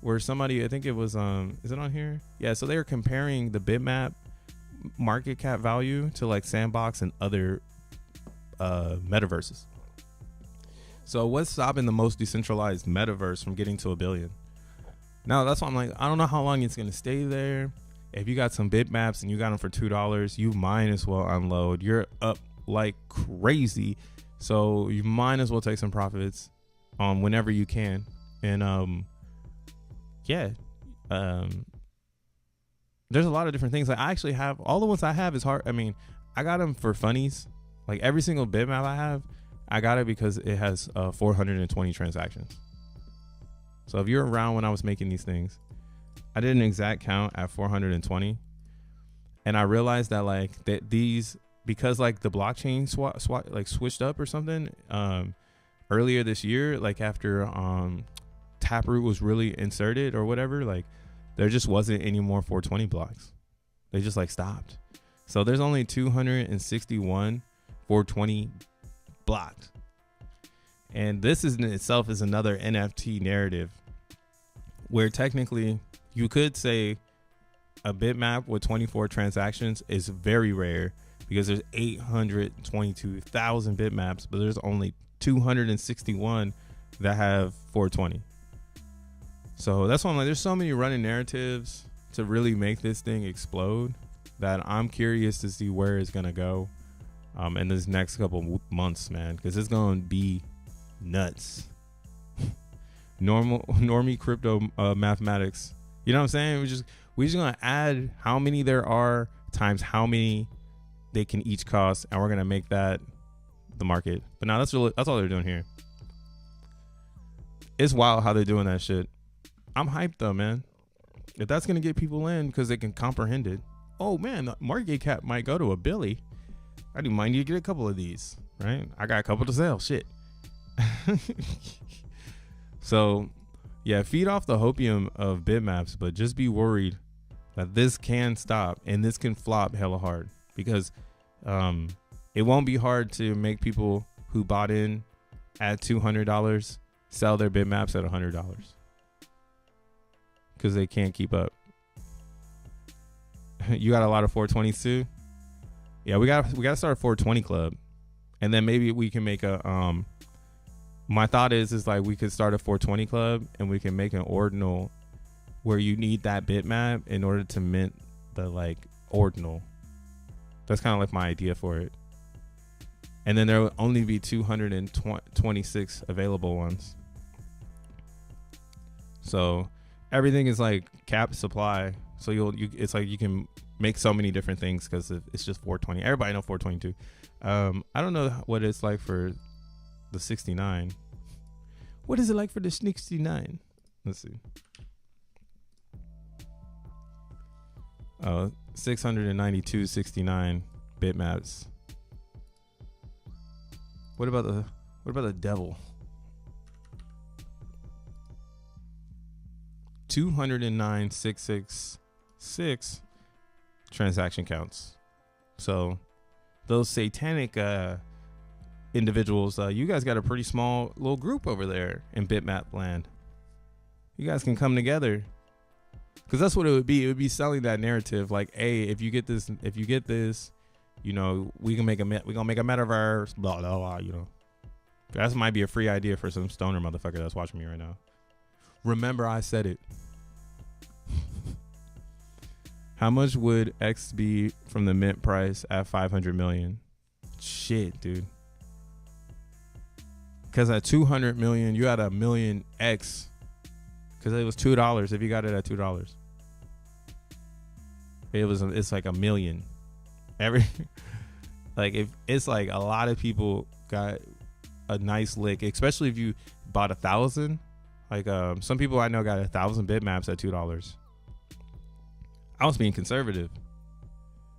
where somebody, I think it was, is it on here? Yeah. So they were comparing the bitmap market cap value to like XENblox and other metaverses. So what's stopping the most decentralized metaverse from getting to $1 billion? Now that's why I'm like, I don't know how long it's going to stay there. If you got some bitmaps and you got them for $2, you might as well unload. You're up like crazy. So you might as well take some profits whenever you can. And yeah, there's a lot of different things. Like I actually have, all the ones I have is hard. I mean, I got them for funnies. Like every single bitmap I have, I got it because it has 420 transactions. So if you're around when I was making these things, I did an exact count at 420. And I realized that like these, because like the blockchain like switched up or something earlier this year, like after Taproot was really inserted or whatever, like there just wasn't any more 420 blocks. They just like stopped. So there's only 261 420 blocked. And this is in itself is another NFT narrative where technically you could say a bitmap with 24 transactions is very rare, because there's 822,000 bitmaps, but there's only 261 that have 420. So that's why I'm like, there's so many running narratives to really make this thing explode that I'm curious to see where it's going to go in this next couple months, man, because it's going to be nuts. Normie crypto mathematics. You know what I'm saying? We're just going to add how many there are times how many they can each cost, and we're gonna make that the market. But now that's all they're doing here. It's wild how they're doing that shit. I'm hyped though, man. If that's gonna get people in because they can comprehend it. Oh man, the market cap might go to $1 billion. I do might need to get a couple of these, right? I got a couple to sell. Shit. So yeah, feed off the hopium of bitmaps, but just be worried that this can stop and this can flop hella hard. Because it won't be hard to make people who bought in at $200 sell their bitmaps at $100 because they can't keep up. You got a lot of 420s too. Yeah, we got to start a 420 club, and then maybe we can make a my thought is like we could start a 420 club and we can make an ordinal where you need that bitmap in order to mint the like ordinal. That's kind of like my idea for it. And then there will only be 226 available ones. So everything is like cap supply. So it's like you can make so many different things because it's just 420. Everybody know 422. I don't know what it's like for the 69. What is it like for the 69? Let's see. Oh, 692 69 bitmaps. What about the devil? 209,666 transaction counts. So those satanic individuals, you guys got a pretty small little group over there in bitmap land. You guys can come together, because that's what it would be. It would be selling that narrative, like, hey, if you get this, you know, we gonna make a metaverse, blah blah blah. You know, that might be a free idea for some stoner motherfucker that's watching me right now. Remember, I said it. How much would X be from the mint price at 500 million? Shit, dude. Because at 200 million, you had a million X. Because it was $2 if you got it at $2. It's like a million. If it's like a lot of people got a nice lick, especially if you bought 1,000. Like some people I know got 1,000 bitmaps at $2. I was being conservative.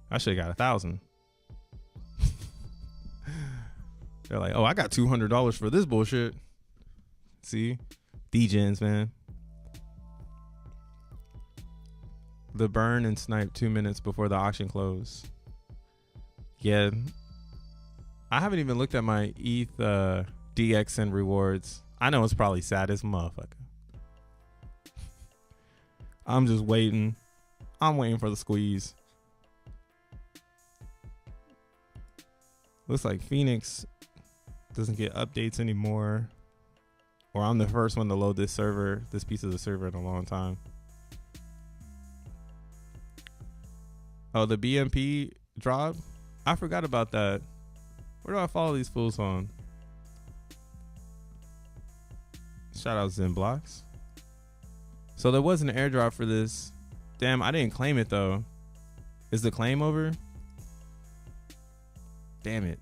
I should have got 1,000. They're like, oh, I got $200 for this bullshit. See? Degens, man. The burn and snipe 2 minutes before the auction close. Yeah. I haven't even looked at my ETH DXN rewards. I know it's probably sad as motherfucker. I'm just waiting. I'm waiting for the squeeze. Looks like Phoenix doesn't get updates anymore. Or I'm the first one to load this piece of the server in a long time. Oh, the BMP drop? I forgot about that. Where do I follow these fools on? Shout out XENblocks. So there was an airdrop for this. Damn, I didn't claim it though. Is the claim over? Damn it.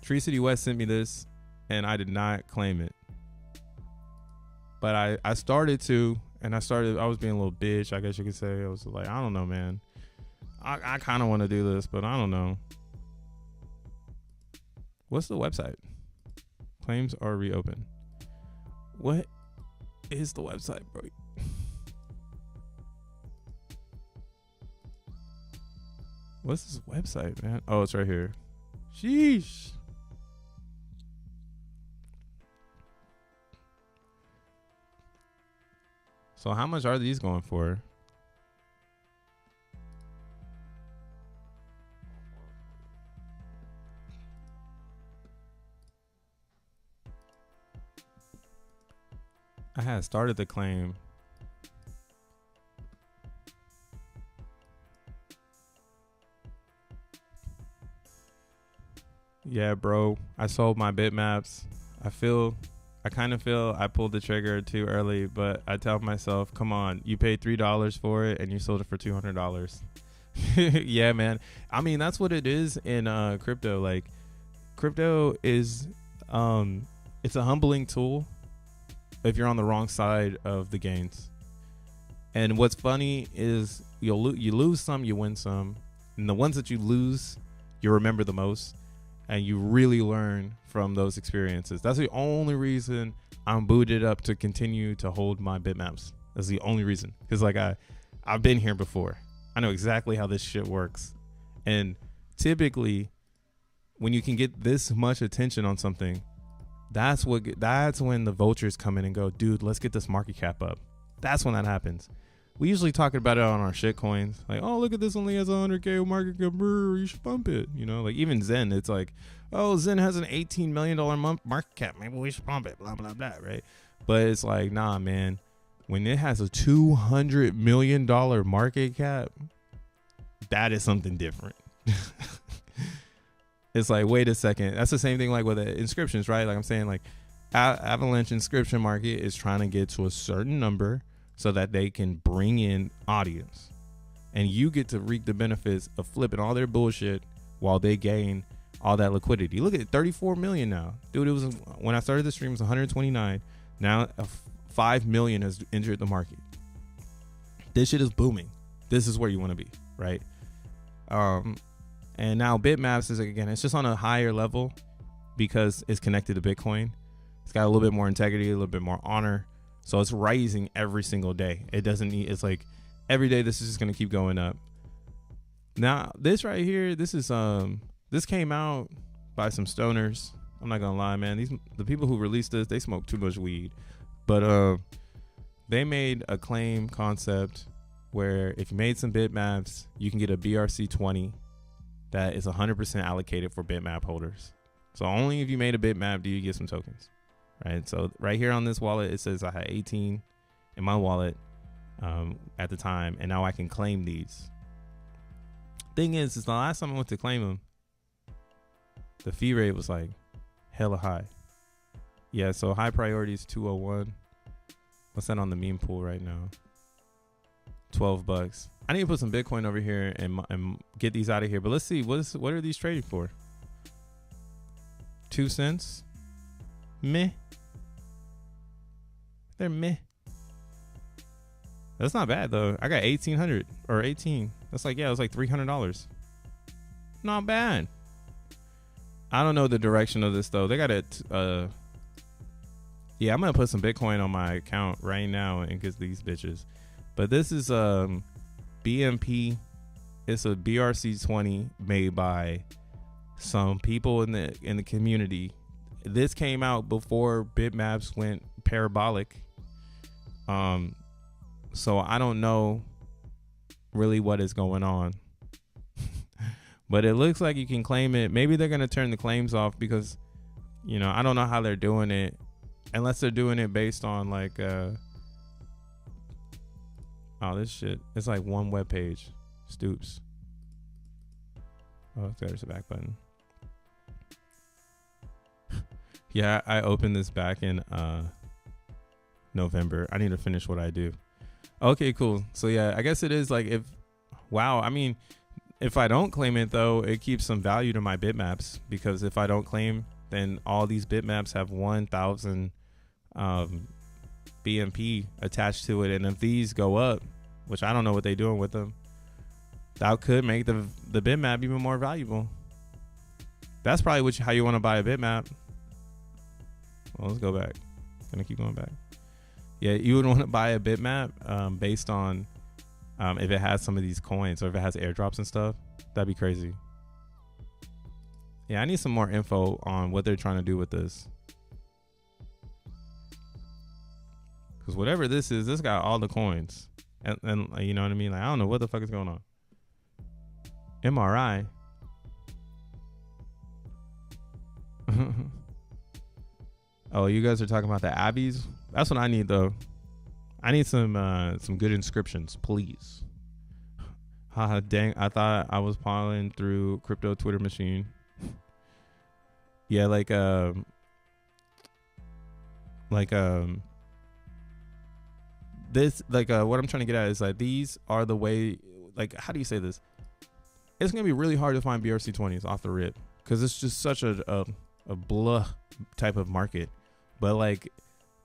Tree City West sent me this and I did not claim it. But I started to, and I was being a little bitch, I guess you could say. I was like, I don't know, man. I kind of want to do this, but I don't know. What's the website? Claims are reopened. What is the website, bro? What's this website, man? Oh, it's right here. Sheesh. So how much are these going for? I had started the claim. Yeah, bro. I sold my bitmaps. I kind of feel I pulled the trigger too early, but I tell myself, come on, you paid $3 for it and you sold it for $200. Yeah, man. I mean, that's what it is in crypto. Like, crypto is it's a humbling tool if you're on the wrong side of the gains. And what's funny is you lose some, you win some, and the ones that you lose, you remember the most. And you really learn from those experiences. That's the only reason I'm booted up to continue to hold my bitmaps. That's the only reason. Because like I've been here before. I know exactly how this shit works. And typically, when you can get this much attention on something, that's when the vultures come in and go, dude, let's get this market cap up. That's when that happens. We usually talk about it on our shit coins. Like, oh, look at this, only has 100K market cap. You should bump it. You know, like even Zen, it's like, oh, Zen has an $18 million market cap. Maybe we should bump it, blah, blah, blah, right? But it's like, nah, man. When it has a $200 million market cap, that is something different. It's like, wait a second. That's the same thing like with the inscriptions, right? Like I'm saying, like Avalanche inscription market is trying to get to a certain number so that they can bring in audience. and you get to reap the benefits of flipping all their bullshit while they gain all that liquidity. Look at it, 34 million now. Dude, it was, when I started the stream, it was 129. Now 5 million has entered the market. This shit is booming. This is where you want to be, right? And now bitmaps is, again, it's just on a higher level because it's connected to Bitcoin. It's got a little bit more integrity, a little bit more honor. So it's rising every single day. It doesn't need, it's like every day this is just going to keep going up. Now, this right here, this is, this came out by some stoners. I'm not going to lie, man. The people who released this, they smoke too much weed. But they made a claim concept where if you made some bitmaps, you can get a BRC20 that is 100% allocated for bitmap holders. So only if you made a bitmap do you get some tokens, right? So right here on this wallet, it says I had 18 in my wallet at the time, and now I can claim these. Thing is the last time I went to claim them, the fee rate was like hella high. Yeah, so high priority is 201. What's that on the meme pool right now? $12. I need to put some Bitcoin over here and get these out of here. But let's see, what are these trading for? 2 cents? Meh. They're meh. That's not bad though. I got 1,800 or 18. That's like, yeah, it was like $300. Not bad. I don't know the direction of this though. They got it. Yeah, I'm gonna put some Bitcoin on my account right now and get these bitches. But this is BMP. It's a BRC20 made by some people in the community. This came out before bitmaps went parabolic. So I don't know really what is going on. But it looks like you can claim it. Maybe they're going to turn the claims off because, you know, I don't know how they're doing it. Unless they're doing it based on like, oh, this shit. It's like one web page. Stoops. Oh, there's a back button. Yeah, I opened this back in November. I need to finish what I do. Okay, cool. So yeah, I guess it is like if, wow, I mean, if I don't claim it though, it keeps some value to my bitmaps, because if I don't claim, then all these bitmaps have 1,000 BMP attached to it. And if these go up, which I don't know what they're doing with them, that could make the bitmap even more valuable. That's probably how you want to buy a bitmap. Well, let's go back. Gonna keep going back. Yeah, you would want to buy a bitmap based on if it has some of these coins or if it has airdrops and stuff. That'd be crazy. Yeah, I need some more info on what they're trying to do with this. Because whatever this is, this got all the coins. And you know what I mean? Like, I don't know what the fuck is going on. MRI. Oh, you guys are talking about the Abbeys? That's what I need though. I need some good inscriptions, please. Haha, dang, I thought I was piling through crypto Twitter machine. Yeah, like this, like what I'm trying to get at is like these are the way, like, how do you say this? It's gonna be really hard to find BRC20s off the rip because it's just such a blah type of market. But like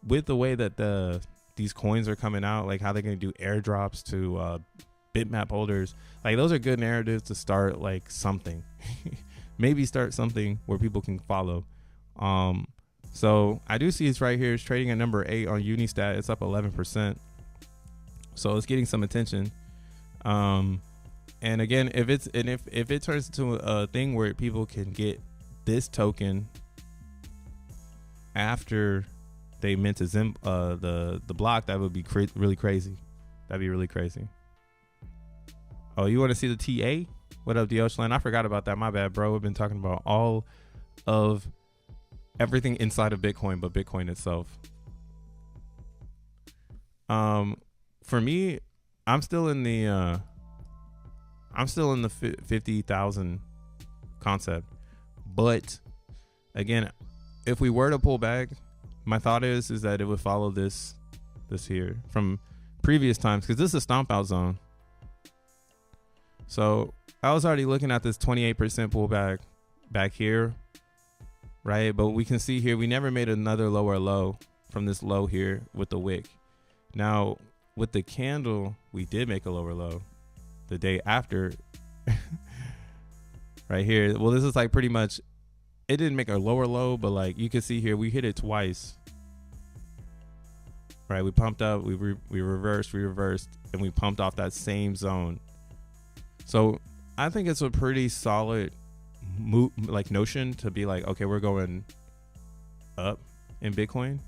with the way that these coins are coming out, like how they're gonna do airdrops to bitmap holders, like those are good narratives to start like something. Maybe start something where people can follow. So I do see it's right here. It's trading at number 8 on Unistat. It's up 11%. So it's getting some attention. And again, if it turns into a thing where people can get this token after they mint to the block, that would be really crazy. That'd be really crazy. Oh, you want to see the TA? What up, Deoshland? I forgot about that. My bad, bro. We've been talking about all of everything inside of Bitcoin, but Bitcoin itself. For me, I'm still in the 50,000 concept. But again, if we were to pull back, my thought is that it would follow this here from previous times, because this is a stomp out zone. So I was already looking at this 28% pullback back here, right? But we can see here we never made another lower low from this low here with the wick. Now with the candle, we did make a lower low the day after. Right here. Well, this is like pretty much, it didn't make a lower low, but like you can see here, we hit it twice. Right, we pumped up, we reversed, and we pumped off that same zone. So I think it's a pretty solid like notion to be like, okay, we're going up in Bitcoin.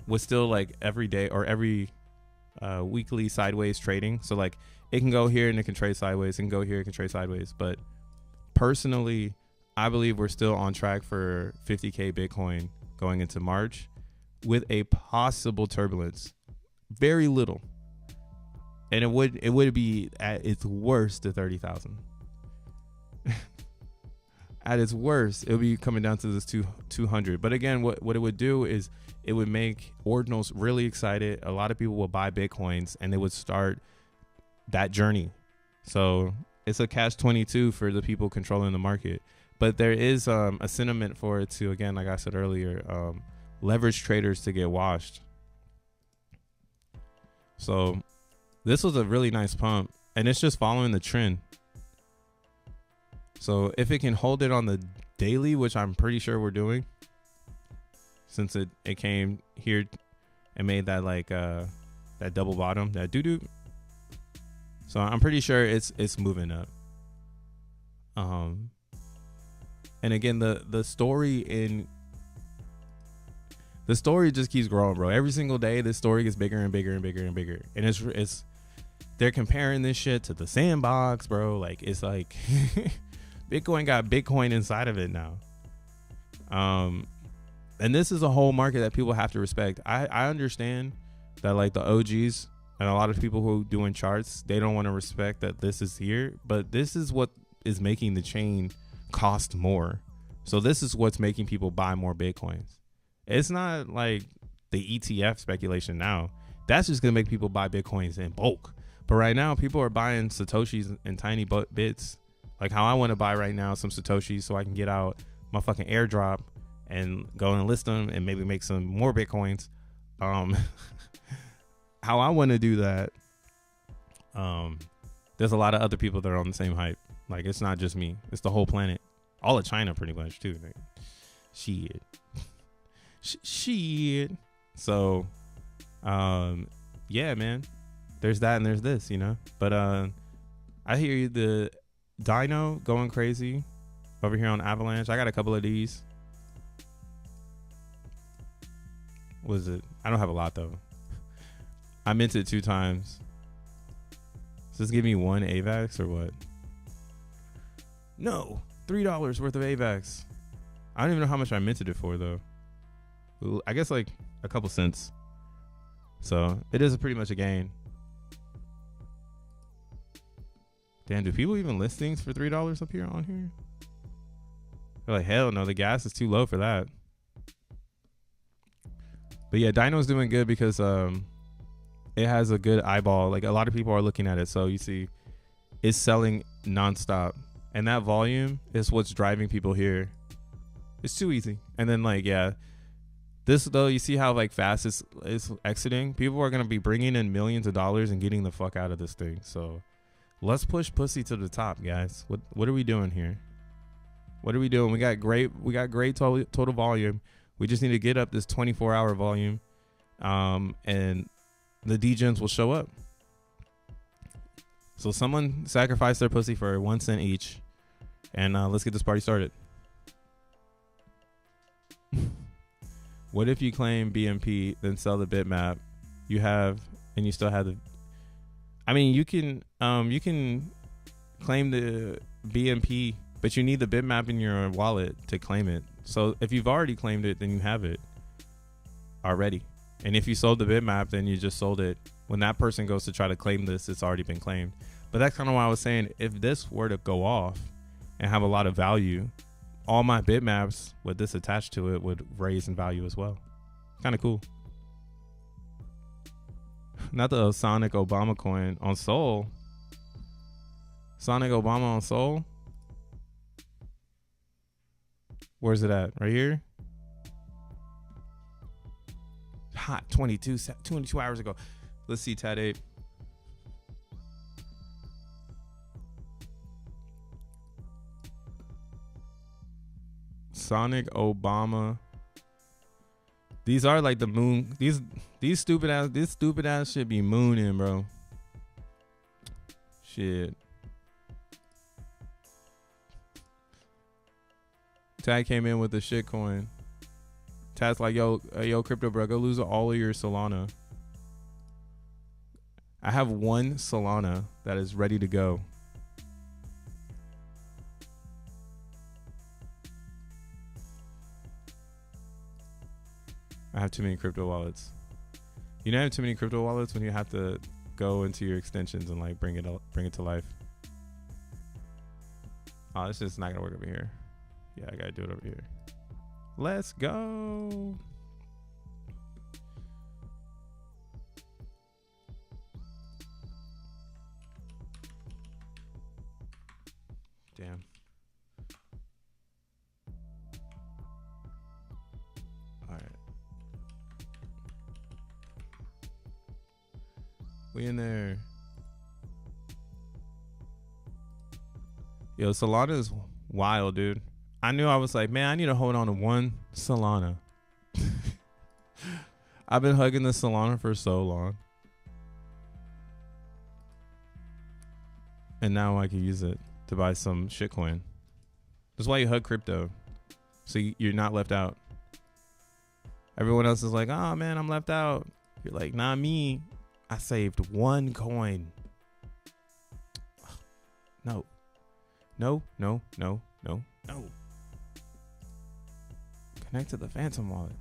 With still like every day or every weekly sideways trading. So like it can go here and it can trade sideways, and go here, it can trade sideways. But personally, I believe we're still on track for 50K Bitcoin going into March with a possible turbulence. Very little. And it would be at its worst to 30,000. At its worst, it would be coming down to this 200. But again, what it would do is it would make ordinals really excited. A lot of people will buy Bitcoins and they would start that journey. So it's a catch-22 for the people controlling the market. But there is a sentiment for it to, again, like I said earlier, leverage traders to get washed. So this was a really nice pump, and it's just following the trend. So if it can hold it on the daily, which I'm pretty sure we're doing, since it came here and made that like that double bottom, that doo-doo. So I'm pretty sure it's moving up. And again, the story just keeps growing, bro. Every single day, this story gets bigger and bigger and bigger and bigger. And it's they're comparing this shit to the sandbox, bro. Like it's like Bitcoin got Bitcoin inside of it now. And this is a whole market that people have to respect. I understand that like the OGs and a lot of people who doing charts, they don't want to respect that this is here, but this is what is making the chain cost more. So this is what's making people buy more Bitcoins. It's not like the ETF speculation now. That's just going to make people buy Bitcoins in bulk. But right now, people are buying Satoshis in tiny bits. Like how I want to buy right now some Satoshis so I can get out my fucking airdrop and go and list them and maybe make some more Bitcoins. How I want to do that. There's a lot of other people that are on the same hype. Like it's not just me. It's the whole planet. All of China pretty much too. Like, shit. Shit. So, yeah, man. There's that and there's this, you know. But I hear you. The Dino going crazy over here on Avalanche. I got a couple of these. What is it? I don't have a lot though. I minted 2 times. Does this give me 1 AVAX or what? No, $3 worth of AVAX. I don't even know how much I minted it for though. I guess like a couple cents. So it is pretty much a gain. Damn, do people even list things for $3 up here on here? They're like, hell no, the gas is too low for that. But yeah, Dino's doing good because it has a good eyeball. Like a lot of people are looking at it. So you see it's selling nonstop. And that volume is what's driving people here. It's too easy. And then like, yeah, this though, you see how like fast it's exiting. People are going to be bringing in millions of dollars and getting the fuck out of this thing. So let's push pussy to the top, guys. What are we doing here? What are we doing? We got great total volume. We just need to get up this 24-hour volume. And the degens will show up. So someone sacrificed their pussy for 1 cent each. And let's get this party started. What if you claim BMP, then sell the bitmap? You still have the. I mean, you can claim the BMP, but you need the bitmap in your wallet to claim it. So if you've already claimed it, then you have it already. And if you sold the bitmap, then you just sold it. When that person goes to try to claim this, it's already been claimed. But that's kind of why I was saying, if this were to go off and have a lot of value, all my bitmaps with this attached to it would raise in value as well. Kind of cool. Not the Sonic Obama coin on Sol. Sonic Obama on Soul. Where's it at? Right here. Hot 22 hours ago. Let's see, Tad 8. Sonic Obama. These are like the moon. These stupid ass. This stupid ass shit be mooning, bro. Shit. Tad came in with the shit coin. Tad's like, yo, crypto bro, go lose all of your Solana. I have one Solana that is ready to go. I have too many crypto wallets. You don't have too many crypto wallets when you have to go into your extensions and like bring it to life. Oh, it's just not gonna work over here. Yeah, I gotta do it over here. Let's go. Damn. All right. We in there. Yo, Solana is wild, dude. I knew I was like, man, I need to hold on to one Solana. I've been hugging the Solana for so long. And now I can use it to buy some shitcoin. That's why you hug crypto. So you're not left out. Everyone else is like, oh man, I'm left out. You're like, nah, me. I saved one coin. No. No, no, no, no, no. Connect to the Phantom wallet.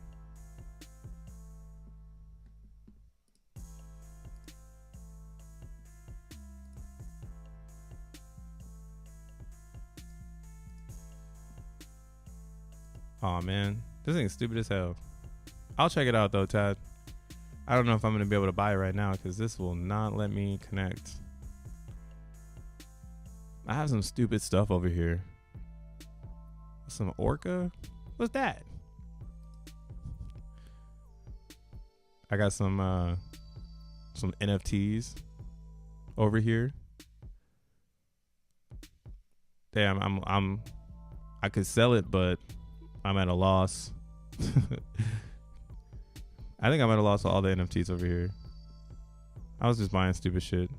Oh man, this thing's stupid as hell. I'll check it out though, Tad. I don't know if I'm gonna be able to buy it right now because this will not let me connect. I have some stupid stuff over here. Some Orca? What's that? I got some NFTs over here. Damn, I could sell it, but I'm at a loss. I think I'm at a loss of all the NFTs over here. I was just buying stupid shit.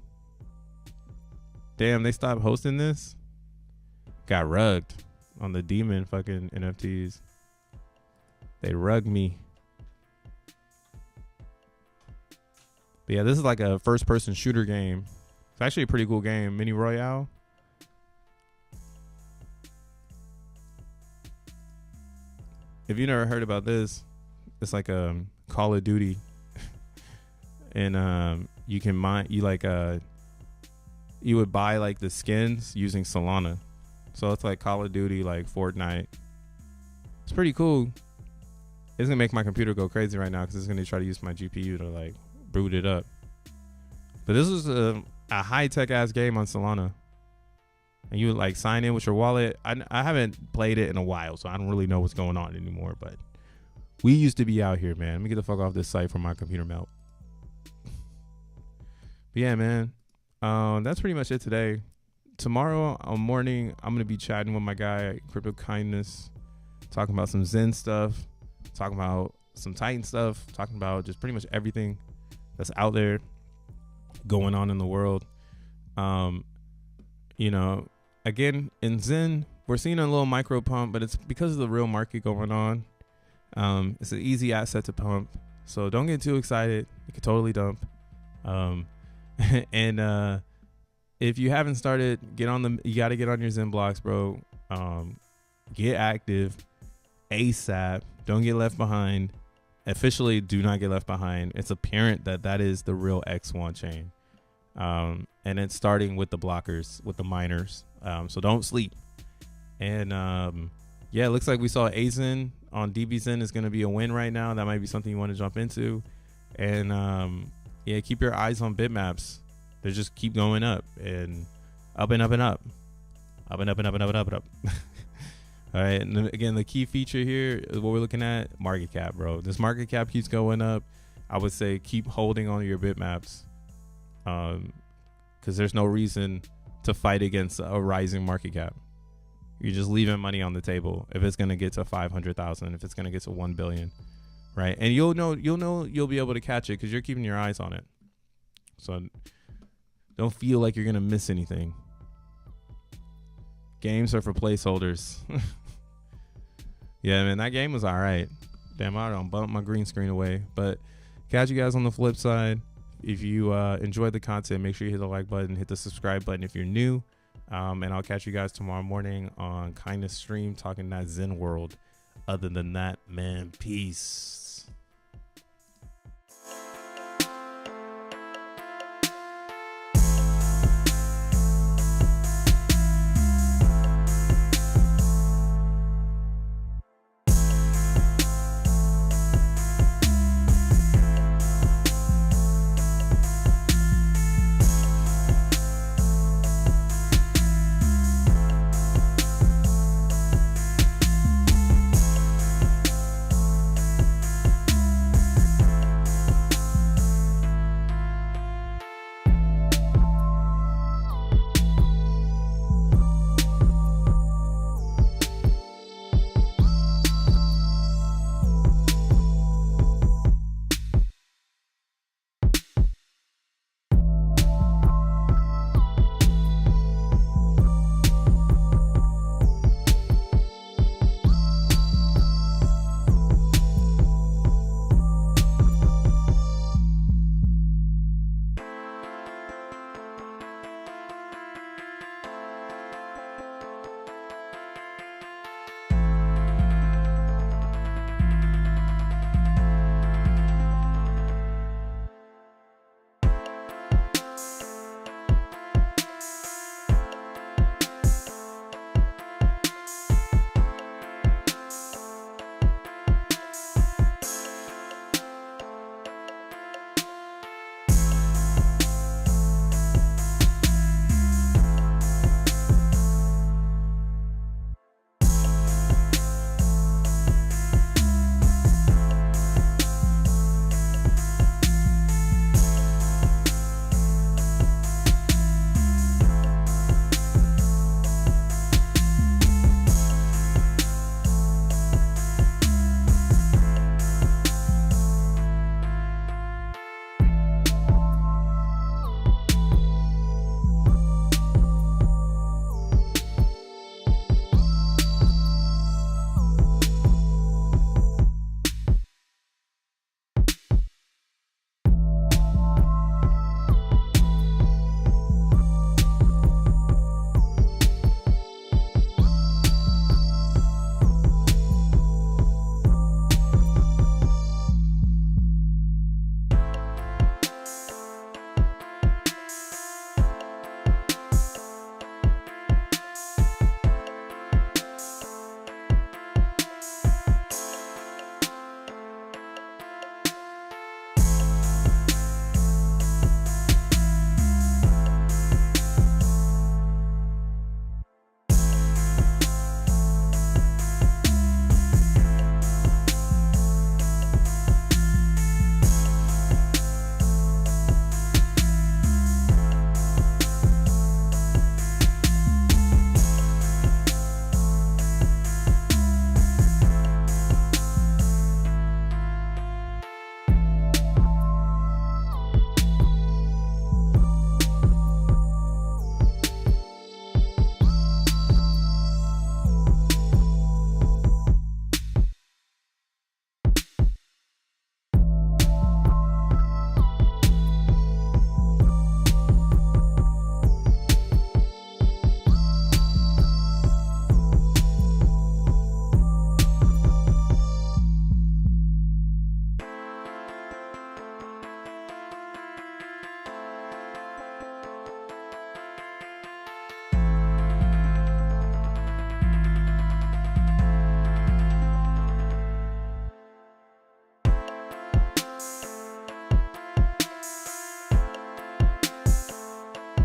Damn, they stopped hosting this? Got rugged on the demon fucking NFTs. They rugged me. But yeah, this is like a first person shooter game. It's actually a pretty cool game. Mini Royale. If you never heard about this, it's like a Call of Duty. And you can mine, you would buy like the skins using Solana. So it's like Call of Duty, like Fortnite. It's pretty cool. It's gonna make my computer go crazy right now because it's gonna try to use my GPU to like boot it up. But this was a high-tech ass game on Solana. And you would like sign in with your wallet. I haven't played it in a while, so I don't really know what's going on anymore. But we used to be out here, man. Let me get the fuck off this site for my computer melt. But yeah, man. That's pretty much it today. Tomorrow morning, I'm going to be chatting with my guy, Crypto Kindness, talking about some Zen stuff, talking about some Titan stuff, talking about just pretty much everything that's out there going on in the world. You know, again, in Zen, we're seeing a little micro pump, but it's because of the real market going on. It's an easy asset to pump, so don't get too excited. You can totally dump. And if you haven't started, you got to get on your XENblocks, bro. Get active ASAP. Don't get left behind. Officially, do not get left behind. It's apparent that is the real X1 chain. And it's starting with the blockers, with the miners. So don't sleep. And yeah, it looks like we saw AZEN on DBZen is going to be a win right now. That might be something you want to jump into. And yeah, keep your eyes on bitmaps. They just keep going up. And up and up and up, up and up and up and up and up and up. All right, and then again, the key feature here is what we're looking at: market cap, bro. This market cap keeps going up. I would say keep holding on to your bitmaps, because there's no reason to fight against a rising market cap. You're just leaving money on the table if it's gonna get to 500,000, if it's gonna get to 1 billion, right? And you'll be able to catch it because you're keeping your eyes on it. So don't feel like you're gonna miss anything. Games are for placeholders. Yeah, man, that game was all right. Damn, I don't bump my green screen away. But catch you guys on the flip side. If you enjoyed the content, make sure you hit the like button, hit the subscribe button if you're new. And I'll catch you guys tomorrow morning on Kindness Stream talking that Zen world. Other than that, man, peace.